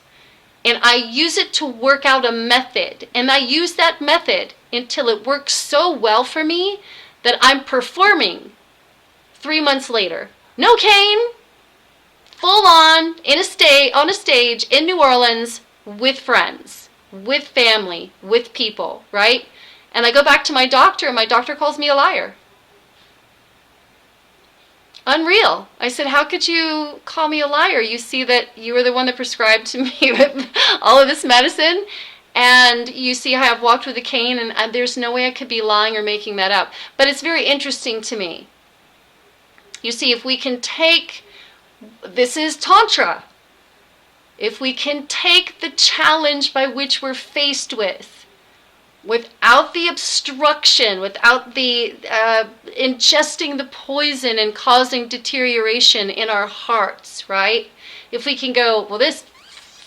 And I use it to work out a method. And I use that method until it works so well for me that I'm performing 3 months later. No cane, full on, on a stage in New Orleans with friends, with family, with people, right? And I go back to my doctor, and my doctor calls me a liar. Unreal. I said, how could you call me a liar? You see that you were the one that prescribed to me with all of this medicine, and you see how I've walked with a cane, and there's no way I could be lying or making that up. But it's very interesting to me. You see, if we can take, this is Tantra, if we can take the challenge by which we're faced with, without the obstruction, without the ingesting the poison and causing deterioration in our hearts, right? If we can go, well, this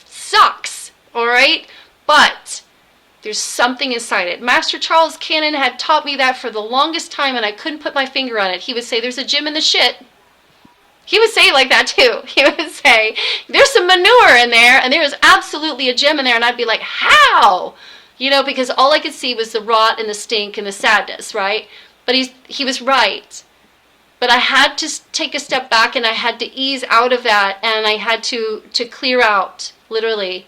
sucks, all right? But there's something inside it. Master Charles Cannon had taught me that for the longest time, and I couldn't put my finger on it. He would say, there's a gem in the shit. He would say it like that too. He would say, there's some manure in there, and there is absolutely a gem in there. And I'd be like, how? You know, because all I could see was the rot and the stink and the sadness, right? But he was right. But I had to take a step back, and I had to ease out of that, and I had to clear out, literally,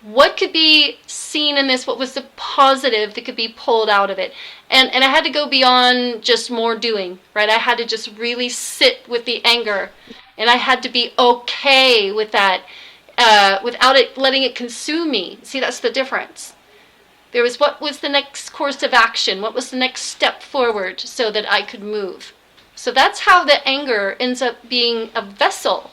what could be seen in this, what was the positive that could be pulled out of it. And I had to go beyond just more doing, right? I had to just really sit with the anger, and I had to be okay with that, without it letting it consume me. See, that's the difference. There was, what was the next course of action? What was the next step forward so that I could move? So that's how the anger ends up being a vessel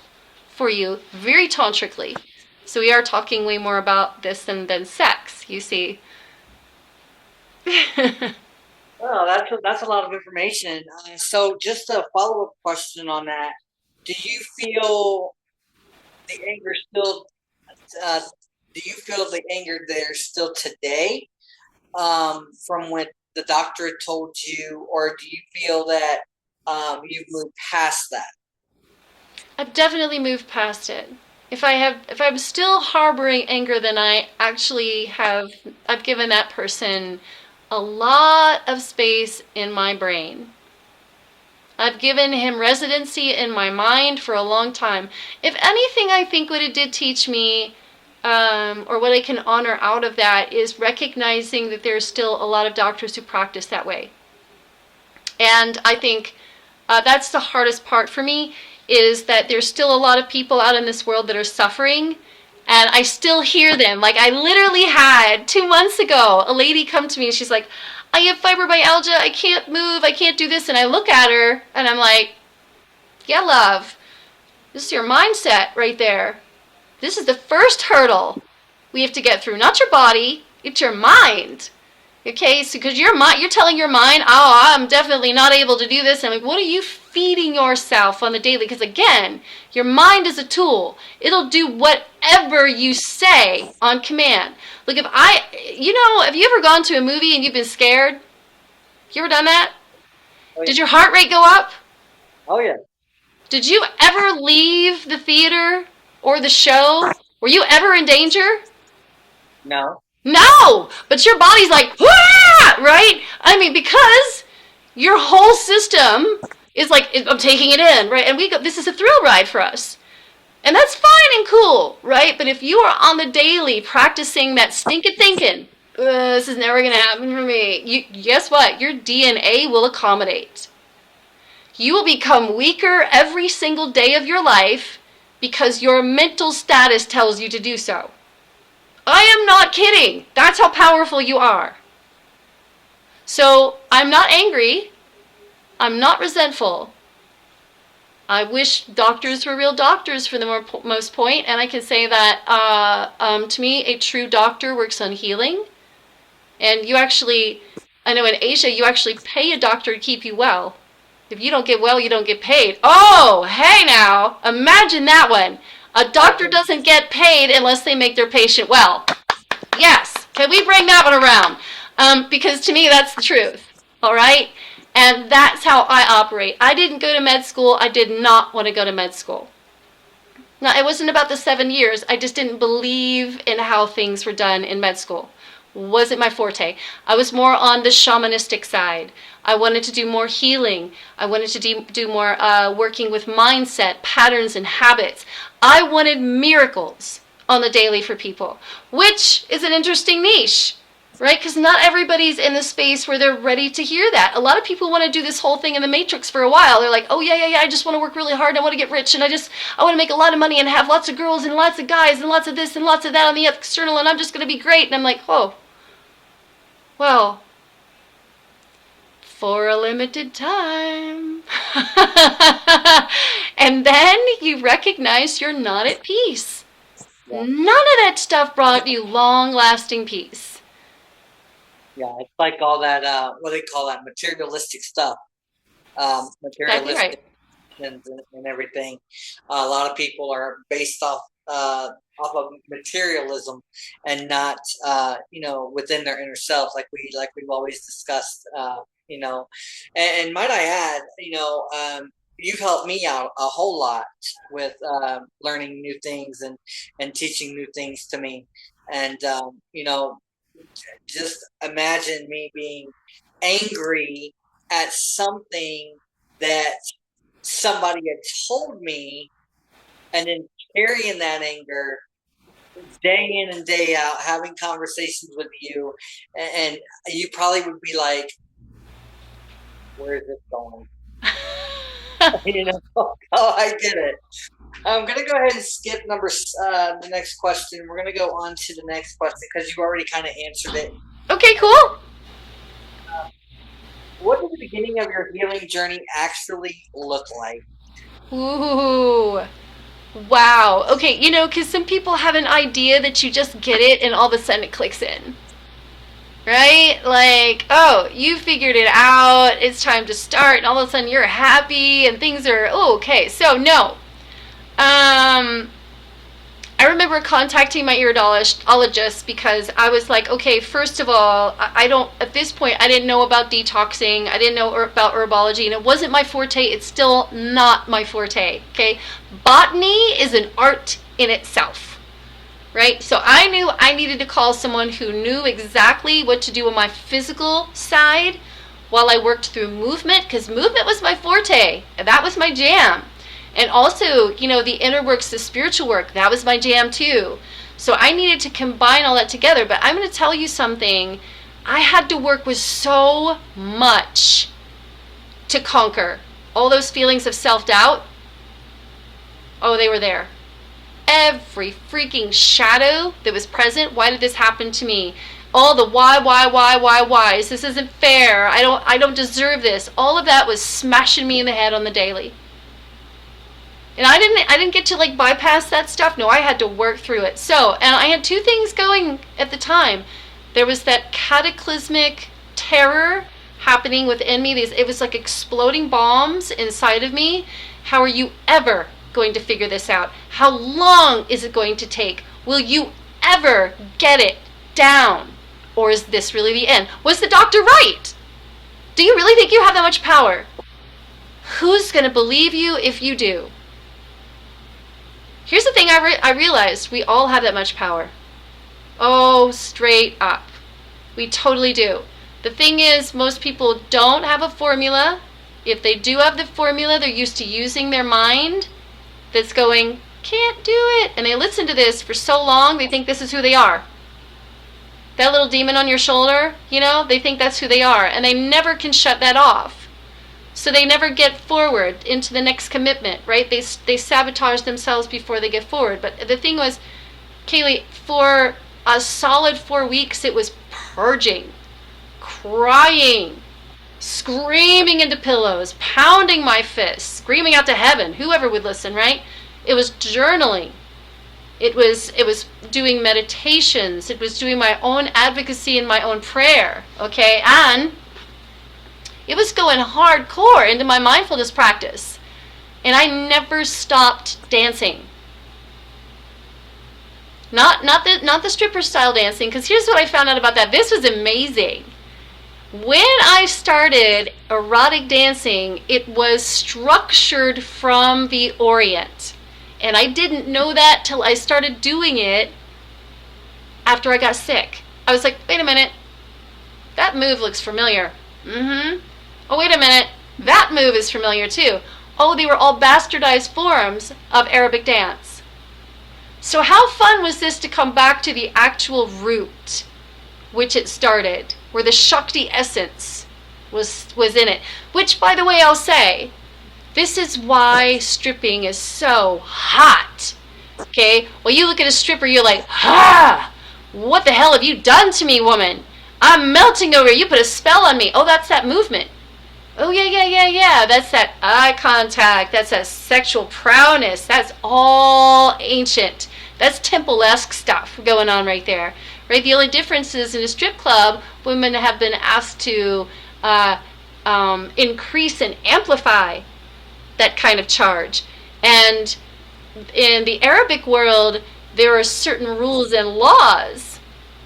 for you, very tantrically. So we are talking way more about this than sex, you see. Oh, that's a lot of information. So just a follow-up question on that. Do you feel the anger still uh, do you feel the anger there still today, from when the doctor had told you, or do you feel that you've moved past that? I've definitely moved past it. If I'm still harboring anger, then I've given that person a lot of space in my brain. I've given him residency in my mind for a long time. If anything, I think what it did teach me, or what I can honor out of that, is recognizing that there's still a lot of doctors who practice that way. And I think that's the hardest part for me, is that there's still a lot of people out in this world that are suffering, And I still hear them. Like, I literally had 2 months ago a lady come to me and she's like, I have fibromyalgia, I can't move, I can't do this. And I look at her and I'm like, yeah, love, this is your mindset right there. This is the first hurdle we have to get through. Not your body, it's your mind. Okay, so because your mind, you're telling your mind, oh, I'm definitely not able to do this. And I'm like, what are you feeding yourself on the daily? Because again, your mind is a tool. It'll do whatever you say on command. Look, have you ever gone to a movie and you've been scared? You ever done that? Oh, yeah. Did your heart rate go up? Oh, yeah. Did you ever leave the theater or the show? Were you ever in danger? No. No, but your body's like, ah! Right? I mean, because your whole system is like, I'm taking it in, right? And this is a thrill ride for us. And that's fine and cool, right? But if you are on the daily practicing that stinking thinking, this is never going to happen for me, guess what? Your DNA will accommodate. You will become weaker every single day of your life because your mental status tells you to do so. I am not kidding. That's how powerful you are. So I'm not angry. I'm not resentful. I wish doctors were real doctors for the most point, and I can say that to me, a true doctor works on healing. And I know in Asia, you actually pay a doctor to keep you well. If you don't get well, you don't get paid. Oh, hey now, imagine that one. A doctor doesn't get paid unless they make their patient well. Yes, can we bring that one around? Because to me, that's the truth, all right? And that's how I operate. I didn't go to med school. I did not want to go to med school. Now, it wasn't about the 7 years. I just didn't believe in how things were done in med school. Wasn't my forte. I was more on the shamanistic side. I wanted to do more healing. I wanted to do more working with mindset, patterns, and habits. I wanted miracles on the daily for people, which is an interesting niche, right? Because not everybody's in the space where they're ready to hear that. A lot of people want to do this whole thing in the matrix for a while. They're like, oh, yeah, I just want to work really hard. I want to get rich, and I want to make a lot of money and have lots of girls and lots of guys and lots of this and lots of that on the external, and I'm just going to be great. And I'm like, oh, well, for a limited time. And then you recognize you're not at peace. Yeah. None of that stuff brought you long-lasting peace. Yeah, it's like all that, what do they call that, materialistic stuff. Materialistic and everything. A lot of people are based off of materialism and not, within their inner self, like we've always discussed, and might I add, you've helped me out a whole lot with learning new things and teaching new things to me. And, just imagine me being angry at something that somebody had told me and then carrying that anger day in and day out, having conversations with you. And you probably would be like, where is this going? Oh, I get it. I'm going to go ahead and skip the next question. We're going to go on to the next question because you already kind of answered it. Okay, cool. What did the beginning of your healing journey actually look like? Ooh. Wow. Okay, because some people have an idea that you just get it and all of a sudden it clicks in. Right? Like, oh, you figured it out. It's time to start. And all of a sudden you're happy and things are, okay. So, no. I remember contacting my iridologist because I was like, okay, first of all, at this point, I didn't know about detoxing. I didn't know about herbology, and it wasn't my forte. It's still not my forte, okay? Botany is an art in itself, right? So I knew I needed to call someone who knew exactly what to do on my physical side while I worked through movement, because movement was my forte, and that was my jam. And also, the inner works, the spiritual work, that was my jam too. So I needed to combine all that together. But I'm going to tell you something. I had to work with so much to conquer all those feelings of self-doubt. Oh, they were there. every freaking shadow that was present. Why did this happen to me? All the whys. This isn't fair. I don't deserve this. All of that was smashing me in the head on the daily. And I didn't get to like bypass that stuff. No, I had to work through it. So, and I had two things going at the time. There was that cataclysmic terror happening within me. It was like exploding bombs inside of me. How are you ever going to figure this out? How long is it going to take? Will you ever get it down? Or is this really the end? Was the doctor right? Do you really think you have that much power? Who's going to believe you if you do? Here's the thing I realized. We all have that much power. Oh, straight up. We totally do. The thing is, most people don't have a formula. If they do have the formula, they're used to using their mind that's going, can't do it. And they listen to this for so long, they think this is who they are. That little demon on your shoulder, they think that's who they are. And they never can shut that off. So they never get forward into the next commitment, right? They sabotage themselves before they get forward. But the thing was, Kaylee, for a solid 4 weeks, it was purging, crying, screaming into pillows, pounding my fists, screaming out to heaven, whoever would listen, right? It was journaling. It was doing meditations. It was doing my own advocacy and my own prayer, okay? And it was going hardcore into my mindfulness practice. And I never stopped dancing. Not the stripper style dancing, because here's what I found out about that. This was amazing. When I started erotic dancing, it was structured from the Orient. And I didn't know that till I started doing it after I got sick. I was like, wait a minute. That move looks familiar. Mm-hmm. Oh, wait a minute. That move is familiar too. Oh, they were all bastardized forms of Arabic dance. So how fun was this to come back to the actual root, which it started, where the Shakti essence was in it. Which, by the way, I'll say, this is why stripping is so hot. Okay? Well, you look at a stripper, you're like, ha! What the hell have you done to me, woman? I'm melting over you. You put a spell on me. Oh, that's that movement. Oh, yeah. That's that eye contact. That's that sexual prowess. That's all ancient. That's temple-esque stuff going on right there. Right? The only difference is in a strip club, women have been asked to increase and amplify that kind of charge. And in the Arabic world, there are certain rules and laws,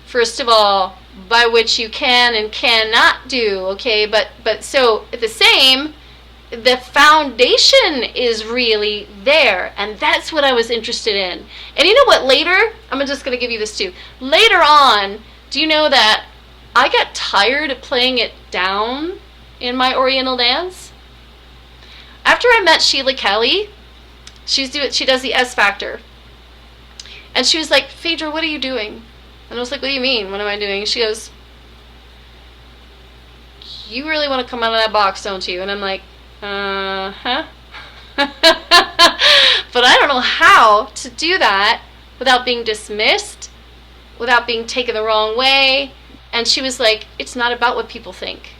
first of all, by which you can and cannot do, okay? But so the foundation is really there, and that's what I was interested in. And you know what, later, I'm just going to give you this too. Later on, do you know that I got tired of playing it down in my Oriental dance? After I met Sheila Kelly, she does the S Factor. And she was like, Phaedra, what are you doing? And I was like, what do you mean? What am I doing? She goes, you really want to come out of that box, don't you? And I'm like, uh-huh. But I don't know how to do that without being dismissed, without being taken the wrong way. And she was like, it's not about what people think.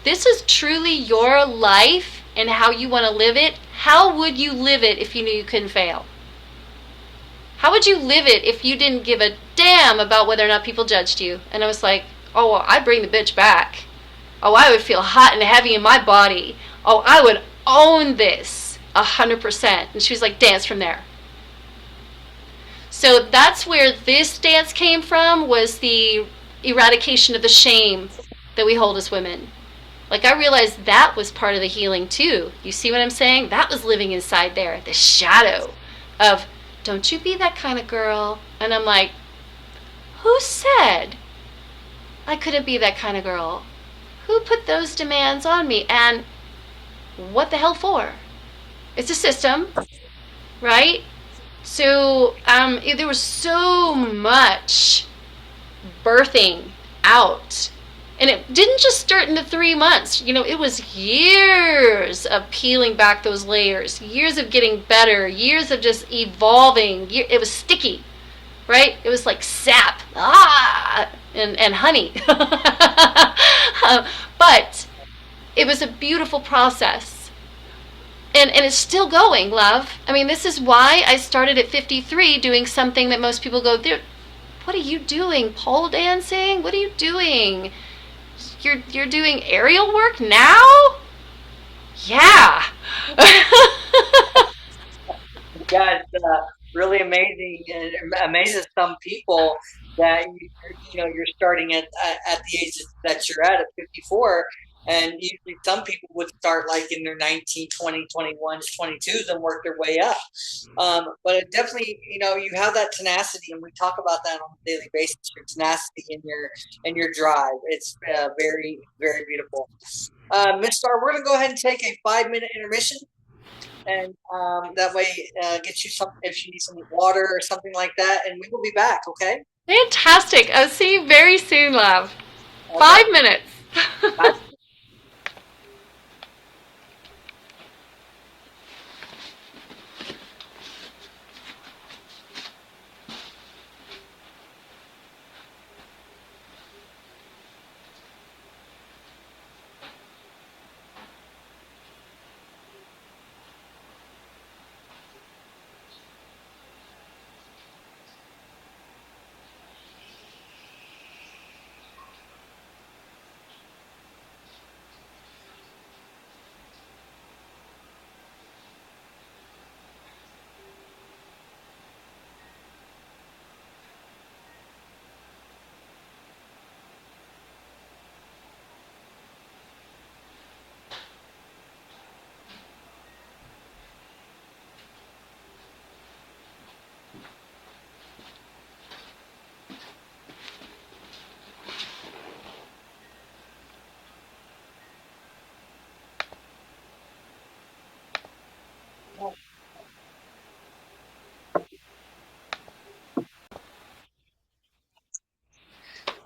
This is truly your life and how you want to live it. How would you live it if you knew you couldn't fail? How would you live it if you didn't give a damn about whether or not people judged you? And I was like, oh, well, I'd bring the bitch back. Oh, I would feel hot and heavy in my body. Oh, I would own this 100%. And she was like, dance from there. So that's where this dance came from, was the eradication of the shame that we hold as women. Like, I realized that was part of the healing too. You see what I'm saying? That was living inside there, the shadow of, don't you be that kind of girl. And I'm like, who said I couldn't be that kind of girl? Who put those demands on me? And what the hell for? It's a system, right? So there was so much birthing out. And it didn't just start in the 3 months. It was years of peeling back those layers, years of getting better, years of just evolving. It was sticky, right? It was like sap, and honey. But it was a beautiful process. And it's still going, love. I mean, this is why I started at 53 doing something that most people go, what are you doing? Pole dancing? What are you doing? You're doing aerial work now? Yeah. Yeah, it's really amazing, and it amazes some people that you're starting at the age that you're at 54, and usually some people would start like in their 19, 20, 21s, 22s and work their way up. But it definitely, you have that tenacity, and we talk about that on a daily basis. Your tenacity and your drive. It's very, very beautiful. Miss Star, we're gonna go ahead and take a 5-minute intermission, and that way get you some if you need some water or something like that, and we will be back. Okay. Fantastic. I'll see you very soon, love. Okay. 5 minutes. Bye.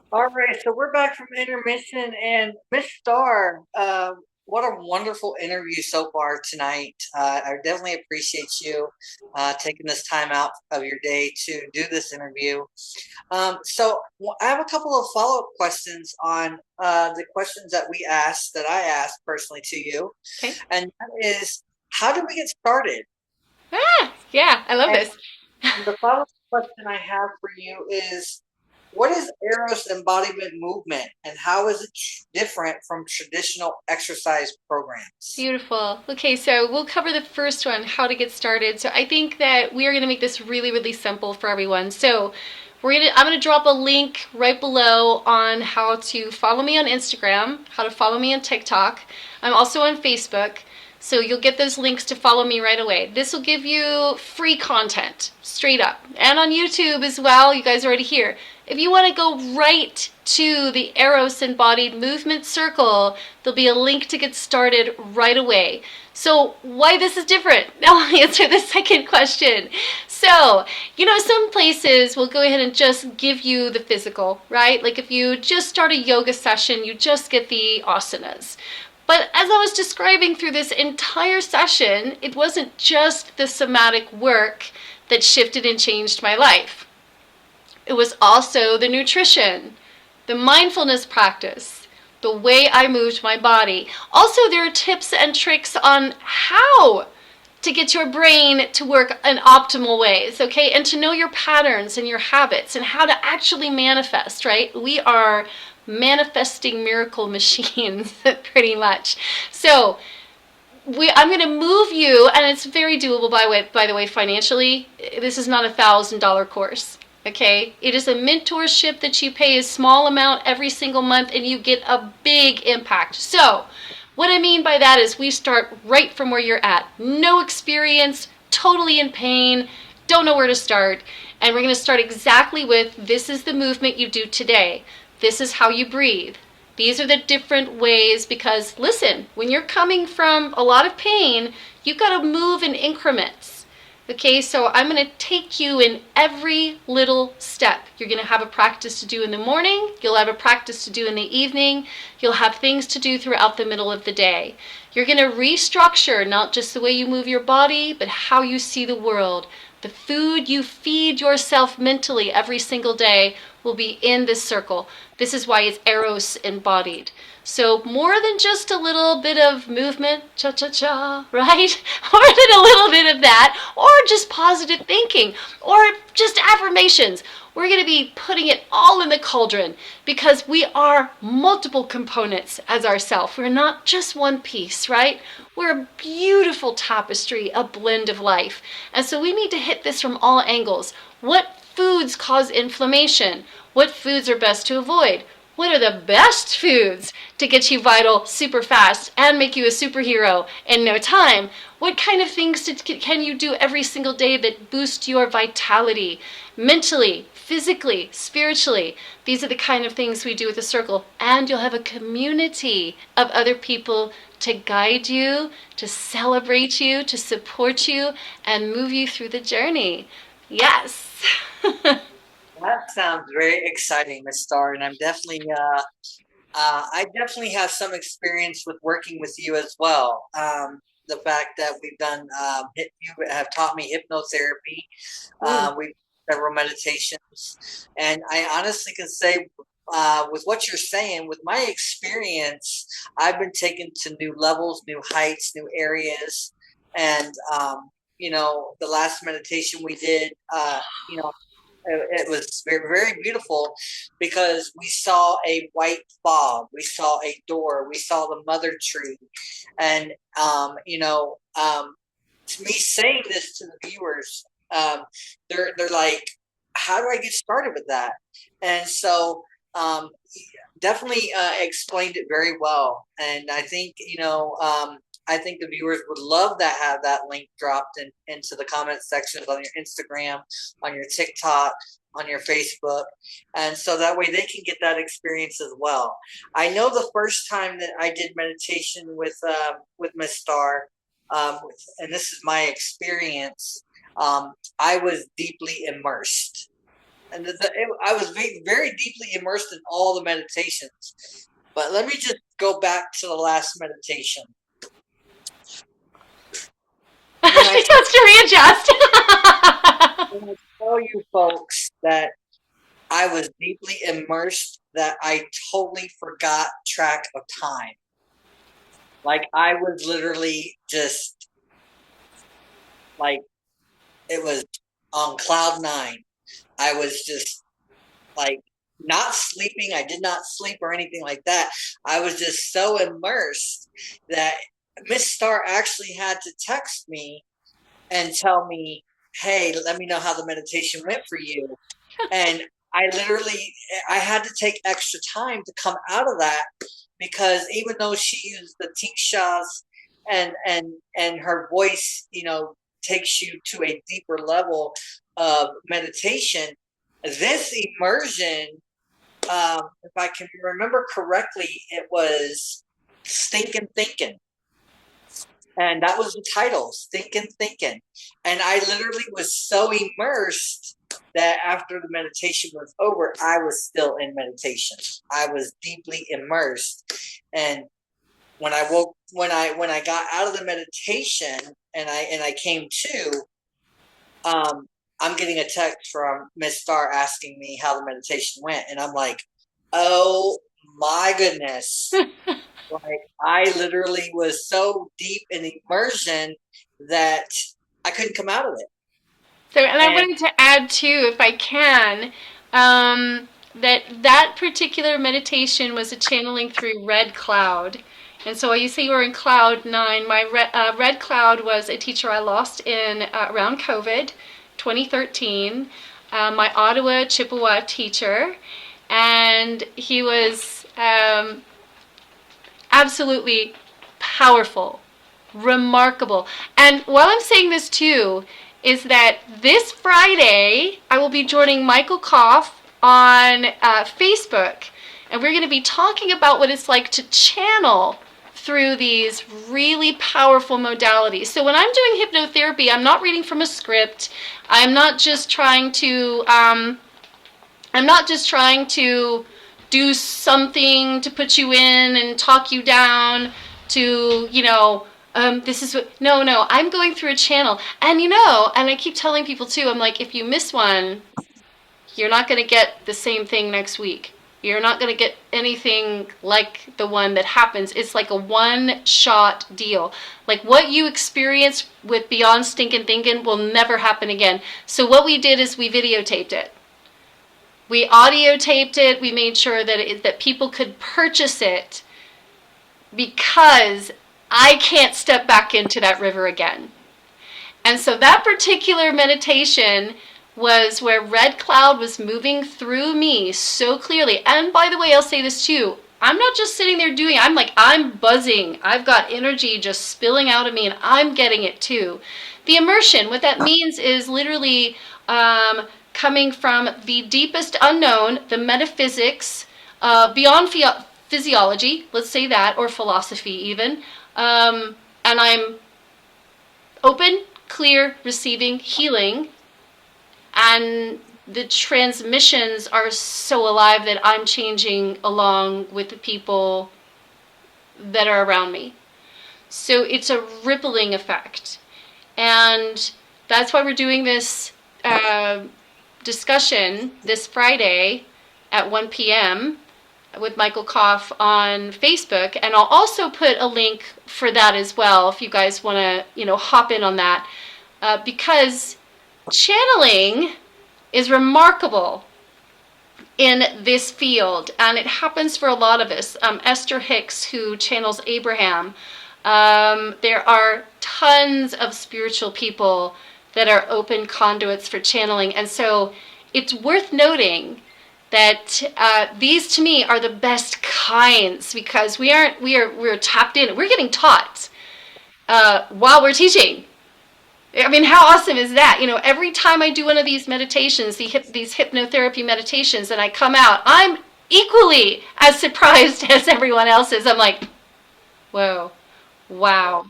All right, so we're back from intermission, and Miss Star, what a wonderful interview so far tonight. I definitely appreciate you taking this time out of your day to do this interview. So I have a couple of follow-up questions on the questions that I asked personally to you, Okay. and that is, how do we get started? Yeah, I love And this. the follow-up question I have for you is, what is Eros embodiment movement, and how is it different from traditional exercise programs? Beautiful. Okay, so we'll cover the first one, how to get started. So I think that we are going to make this really, really simple for everyone. So I'm going to drop a link right below on how to follow me on Instagram, how to follow me on TikTok. I'm also on Facebook. So you'll get those links to follow me right away. This will give you free content, straight up. And on YouTube as well, you guys are already here. If you want to go right to the Eros Embodied Movement Circle, there'll be a link to get started right away. So why this is different? Now I'll answer the second question. So, some places will go ahead and just give you the physical, right? Like if you just start a yoga session, you just get the asanas. But as I was describing through this entire session, it wasn't just the somatic work that shifted and changed my life. It was also the nutrition, the mindfulness practice, the way I moved my body. Also, there are tips and tricks on how to get your brain to work in optimal ways, okay? And to know your patterns and your habits and how to actually manifest, right? We are manifesting miracle machines, pretty much. So I'm going to move you, and it's very doable, by the way, financially. This is not $1,000 course. Okay, it is a mentorship that you pay a small amount every single month, and you get a big impact. So what I mean by that is we start right from where you're at. No experience, totally in pain, don't know where to start. And we're going to start exactly with, this is the movement you do today. This is how you breathe. These are the different ways, because listen, when you're coming from a lot of pain, you've got to move in increments. Okay, so I'm going to take you in every little step. You're going to have a practice to do in the morning. You'll have a practice to do in the evening. You'll have things to do throughout the middle of the day. You're going to restructure not just the way you move your body, but how you see the world. The food you feed yourself mentally every single day will be in this circle. This is why it's Eros embodied. So more than just a little bit of movement, cha-cha-cha, right? More than a little bit of that, or just positive thinking, or just affirmations. We're going to be putting it all in the cauldron because we are multiple components as ourself. We're not just one piece, right? We're a beautiful tapestry, a blend of life. And so we need to hit this from all angles. What foods cause inflammation? What foods are best to avoid? What are the best foods to get you vital super fast and make you a superhero in no time? What kind of things can you do every single day that boost your vitality mentally, physically, spiritually? These are the kind of things we do with the circle. And you'll have a community of other people to guide you, to celebrate you, to support you, and move you through the journey. Yes. That sounds very exciting, Miss Star, and I definitely have some experience with working with you as well. The fact that we've done, you have taught me hypnotherapy. We've done several meditations, and I honestly can say, with what you're saying, with my experience, I've been taken to new levels, new heights, new areas, and the last meditation we did, you know, it was very, very beautiful because we saw a white fog, we saw a door, we saw the mother tree, and to me saying this to the viewers, they're like, how do I get started with that? And so definitely explained it very well, and I think I think the viewers would love to have that link dropped into the comment sections on your Instagram, on your TikTok, on your Facebook, and so that way they can get that experience as well. I know the first time that I did meditation with Miss Star, and this is my experience, I was deeply immersed, and I was very deeply immersed in all the meditations. But let me just go back to the last meditation. She has to readjust. When I tell you folks that I was deeply immersed, that I totally forgot track of time. Like I was literally just like, it was on cloud nine. I was just like not sleeping. I did not sleep or anything like that. I was just so immersed that Miss Star actually had to text me and tell me, hey, let me know how the meditation went for you. And I had to take extra time to come out of that, because even though she used the tingsha's and her voice, takes you to a deeper level of meditation, this immersion, if I can remember correctly, it was Stinkin' Thinking. And that was the title, Stinkin' Thinking. And I literally was so immersed that after the meditation was over, I was still in meditation. I was deeply immersed. And when I got out of the meditation and I came to, I'm getting a text from Miss Star asking me how the meditation went. And I'm like, oh my goodness. Like I literally was so deep in immersion that I couldn't come out of it. So, and I wanted to add too, if I can, that particular meditation was a channeling through Red Cloud. And so you say you were in Cloud 9. My Red Cloud was a teacher I lost in around COVID, 2013. My Ottawa Chippewa teacher, and he was absolutely powerful, remarkable. And while I'm saying this too, is that this Friday I will be joining Michael Koff on Facebook, and we're going to be talking about what it's like to channel through these really powerful modalities. So when I'm doing hypnotherapy, I'm not reading from a script. I'm not just trying to do something to put you in and talk you down to, this is what, no, I'm going through a channel. And and I keep telling people too, I'm like, if you miss one, you're not going to get the same thing next week. You're not going to get anything like the one that happens. It's like a one-shot deal. Like what you experienced with Beyond Stinkin' Thinkin' will never happen again. So what we did is we videotaped it. We audio taped it. We made sure that people could purchase it because I can't step back into that river again. And so that particular meditation was where Red Cloud was moving through me so clearly. And by the way, I'll say this too. I'm not just sitting there doing it. I'm buzzing. I've got energy just spilling out of me and I'm getting it too. The immersion, what that means is literally coming from the deepest unknown, the metaphysics, beyond physiology, let's say that, or philosophy even. And I'm open, clear, receiving, healing. And the transmissions are so alive that I'm changing along with the people that are around me. So it's a rippling effect. And that's why we're doing this discussion this Friday at 1 p.m. with Michael Koff on Facebook. And I'll also put a link for that as well if you guys want to, hop in on that. Because channeling is remarkable in this field, and it happens for a lot of us. Esther Hicks, who channels Abraham. There are tons of spiritual people that are open conduits for channeling, and so it's worth noting that these to me are the best kinds because we're tapped in. We're getting taught while we're teaching. I mean, how awesome is that? Every time I do one of these meditations, these hypnotherapy meditations, and I come out, I'm equally as surprised as everyone else is. I'm like, whoa, wow.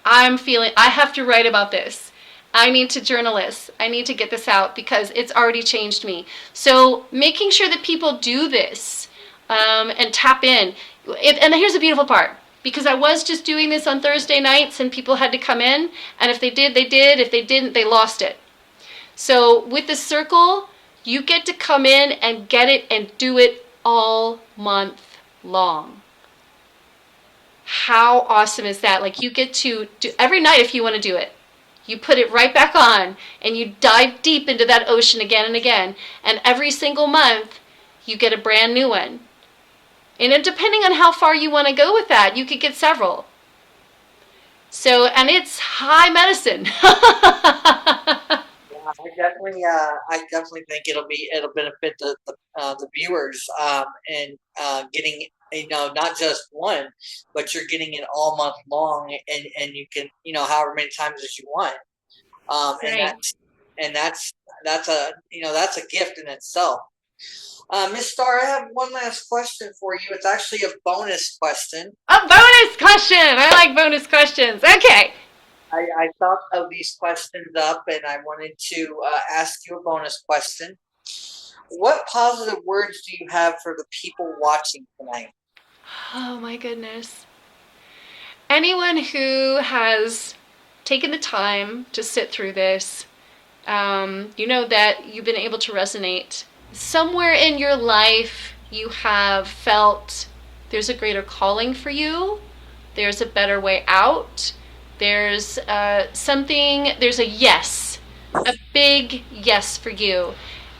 I have to write about this. I need to journal this. I need to get this out because it's already changed me. So making sure that people do this and tap in. And here's the beautiful part. Because I was just doing this on Thursday nights and people had to come in. And if they did, they did. If they didn't, they lost it. So with the circle, you get to come in and get it and do it all month long. How awesome is that? Like you get to do every night if you want to do it. You put it right back on and you dive deep into that ocean again and again. And every single month, you get a brand new one. And depending on how far you want to go with that, you could get several. So, and it's high medicine. I definitely think it'll benefit the viewers and getting not just one, but you're getting it all month long, and you can however many times as you want. Right. And that's a that's a gift in itself. Miss Starr, I have one last question for you. It's actually a bonus question. A bonus question! I like bonus questions. Okay. I thought of these questions up and I wanted to ask you a bonus question. What positive words do you have for the people watching tonight? Oh my goodness. Anyone who has taken the time to sit through this, you know that you've been able to resonate. Somewhere in your life, you have felt there's a greater calling for you. There's a better way out. There's there's a yes, a big yes for you.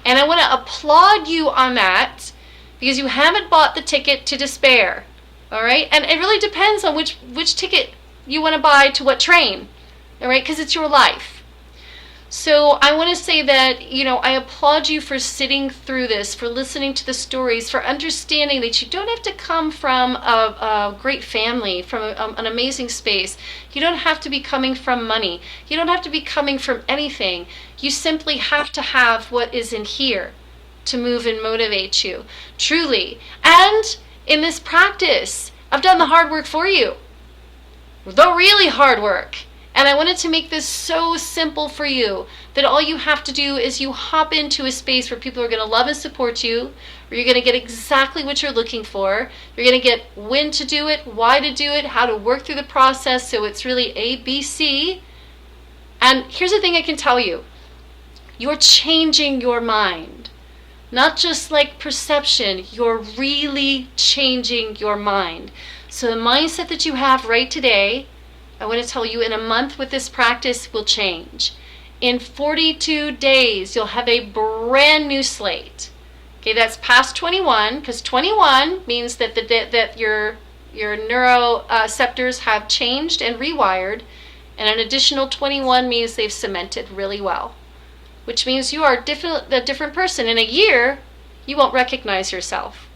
And I want to applaud you on that because you haven't bought the ticket to despair. All right? And it really depends on which ticket you want to buy to what train. All right? Because it's your life. So I want to say that, I applaud you for sitting through this, for listening to the stories, for understanding that you don't have to come from a great family, from an amazing space. You don't have to be coming from money. You don't have to be coming from anything. You simply have to have what is in here to move and motivate you, truly. And in this practice, I've done the hard work for you, the really hard work. And I wanted to make this so simple for you that all you have to do is you hop into a space where people are going to love and support you, where you're going to get exactly what you're looking for. You're going to get when to do it, why to do it, how to work through the process so it's really A, B, C. And here's the thing I can tell you. You're changing your mind. Not just like perception, you're really changing your mind. So the mindset that you have right today, I want to tell you in a month with this practice will change. In 42 days, you'll have a brand new slate. Okay, that's past 21, because 21 means that that your neuroceptors have changed and rewired, and an additional 21 means they've cemented really well, which means you are a different person. In a year, you won't recognize yourself.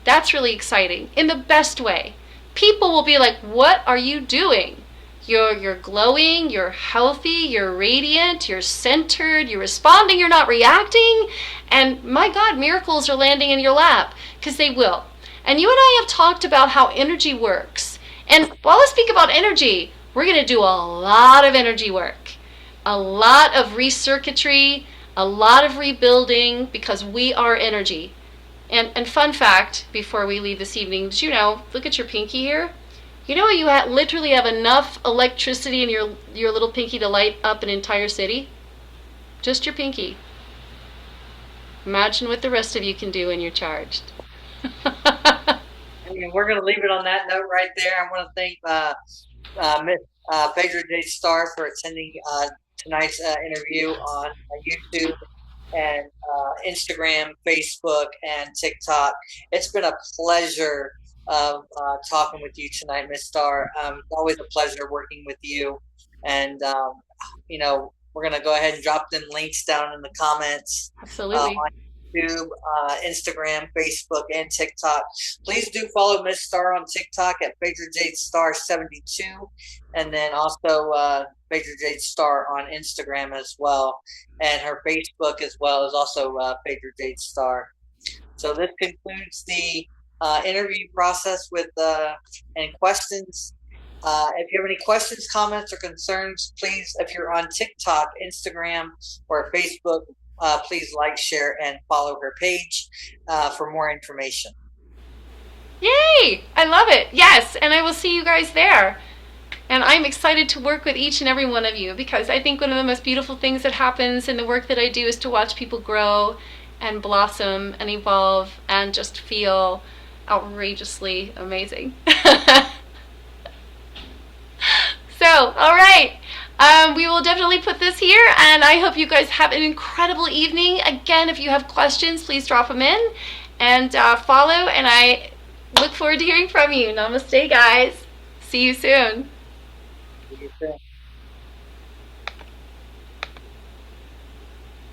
That's really exciting, in the best way. People will be like, what are you doing? You're glowing, you're healthy, you're radiant, you're centered, you're responding, you're not reacting. And my God, miracles are landing in your lap, because they will. And you and I have talked about how energy works. And while I speak about energy, we're going to do a lot of energy work, a lot of recircuitry, a lot of rebuilding, because we are energy. And fun fact, before we leave this evening, did you know, look at your pinky here. You know you literally have enough electricity in your little pinky to light up an entire city? Just your pinky. Imagine what the rest of you can do when you're charged. I mean, we're going to leave it on that note right there. I want to thank Miss Pedro J. Star for attending tonight's interview on YouTube and Instagram, Facebook, and TikTok. It's been a pleasure of talking with you tonight, Miss Star. It's always a pleasure working with you. And, we're going to go ahead and drop them links down in the comments Absolutely. on YouTube, Instagram, Facebook, and TikTok. Please do follow Miss Star on TikTok at Pedro Jade Star 72, and then also Pedro Jade Star on Instagram as well, and her Facebook as well is also Pedro Jade Star. So this concludes the interview process with and questions. If you have any questions, comments, or concerns, please, if you're on TikTok, Instagram, or Facebook, please like, share, and follow her page for more information. Yay! I love it. Yes, and I will see you guys there. And I'm excited to work with each and every one of you, because I think one of the most beautiful things that happens in the work that I do is to watch people grow and blossom and evolve and just feel outrageously amazing. So, all right. We will definitely put this here, and I hope you guys have an incredible evening. Again, if you have questions, please drop them in and follow, and I look forward to hearing from you. Namaste, guys. See you soon. See you soon.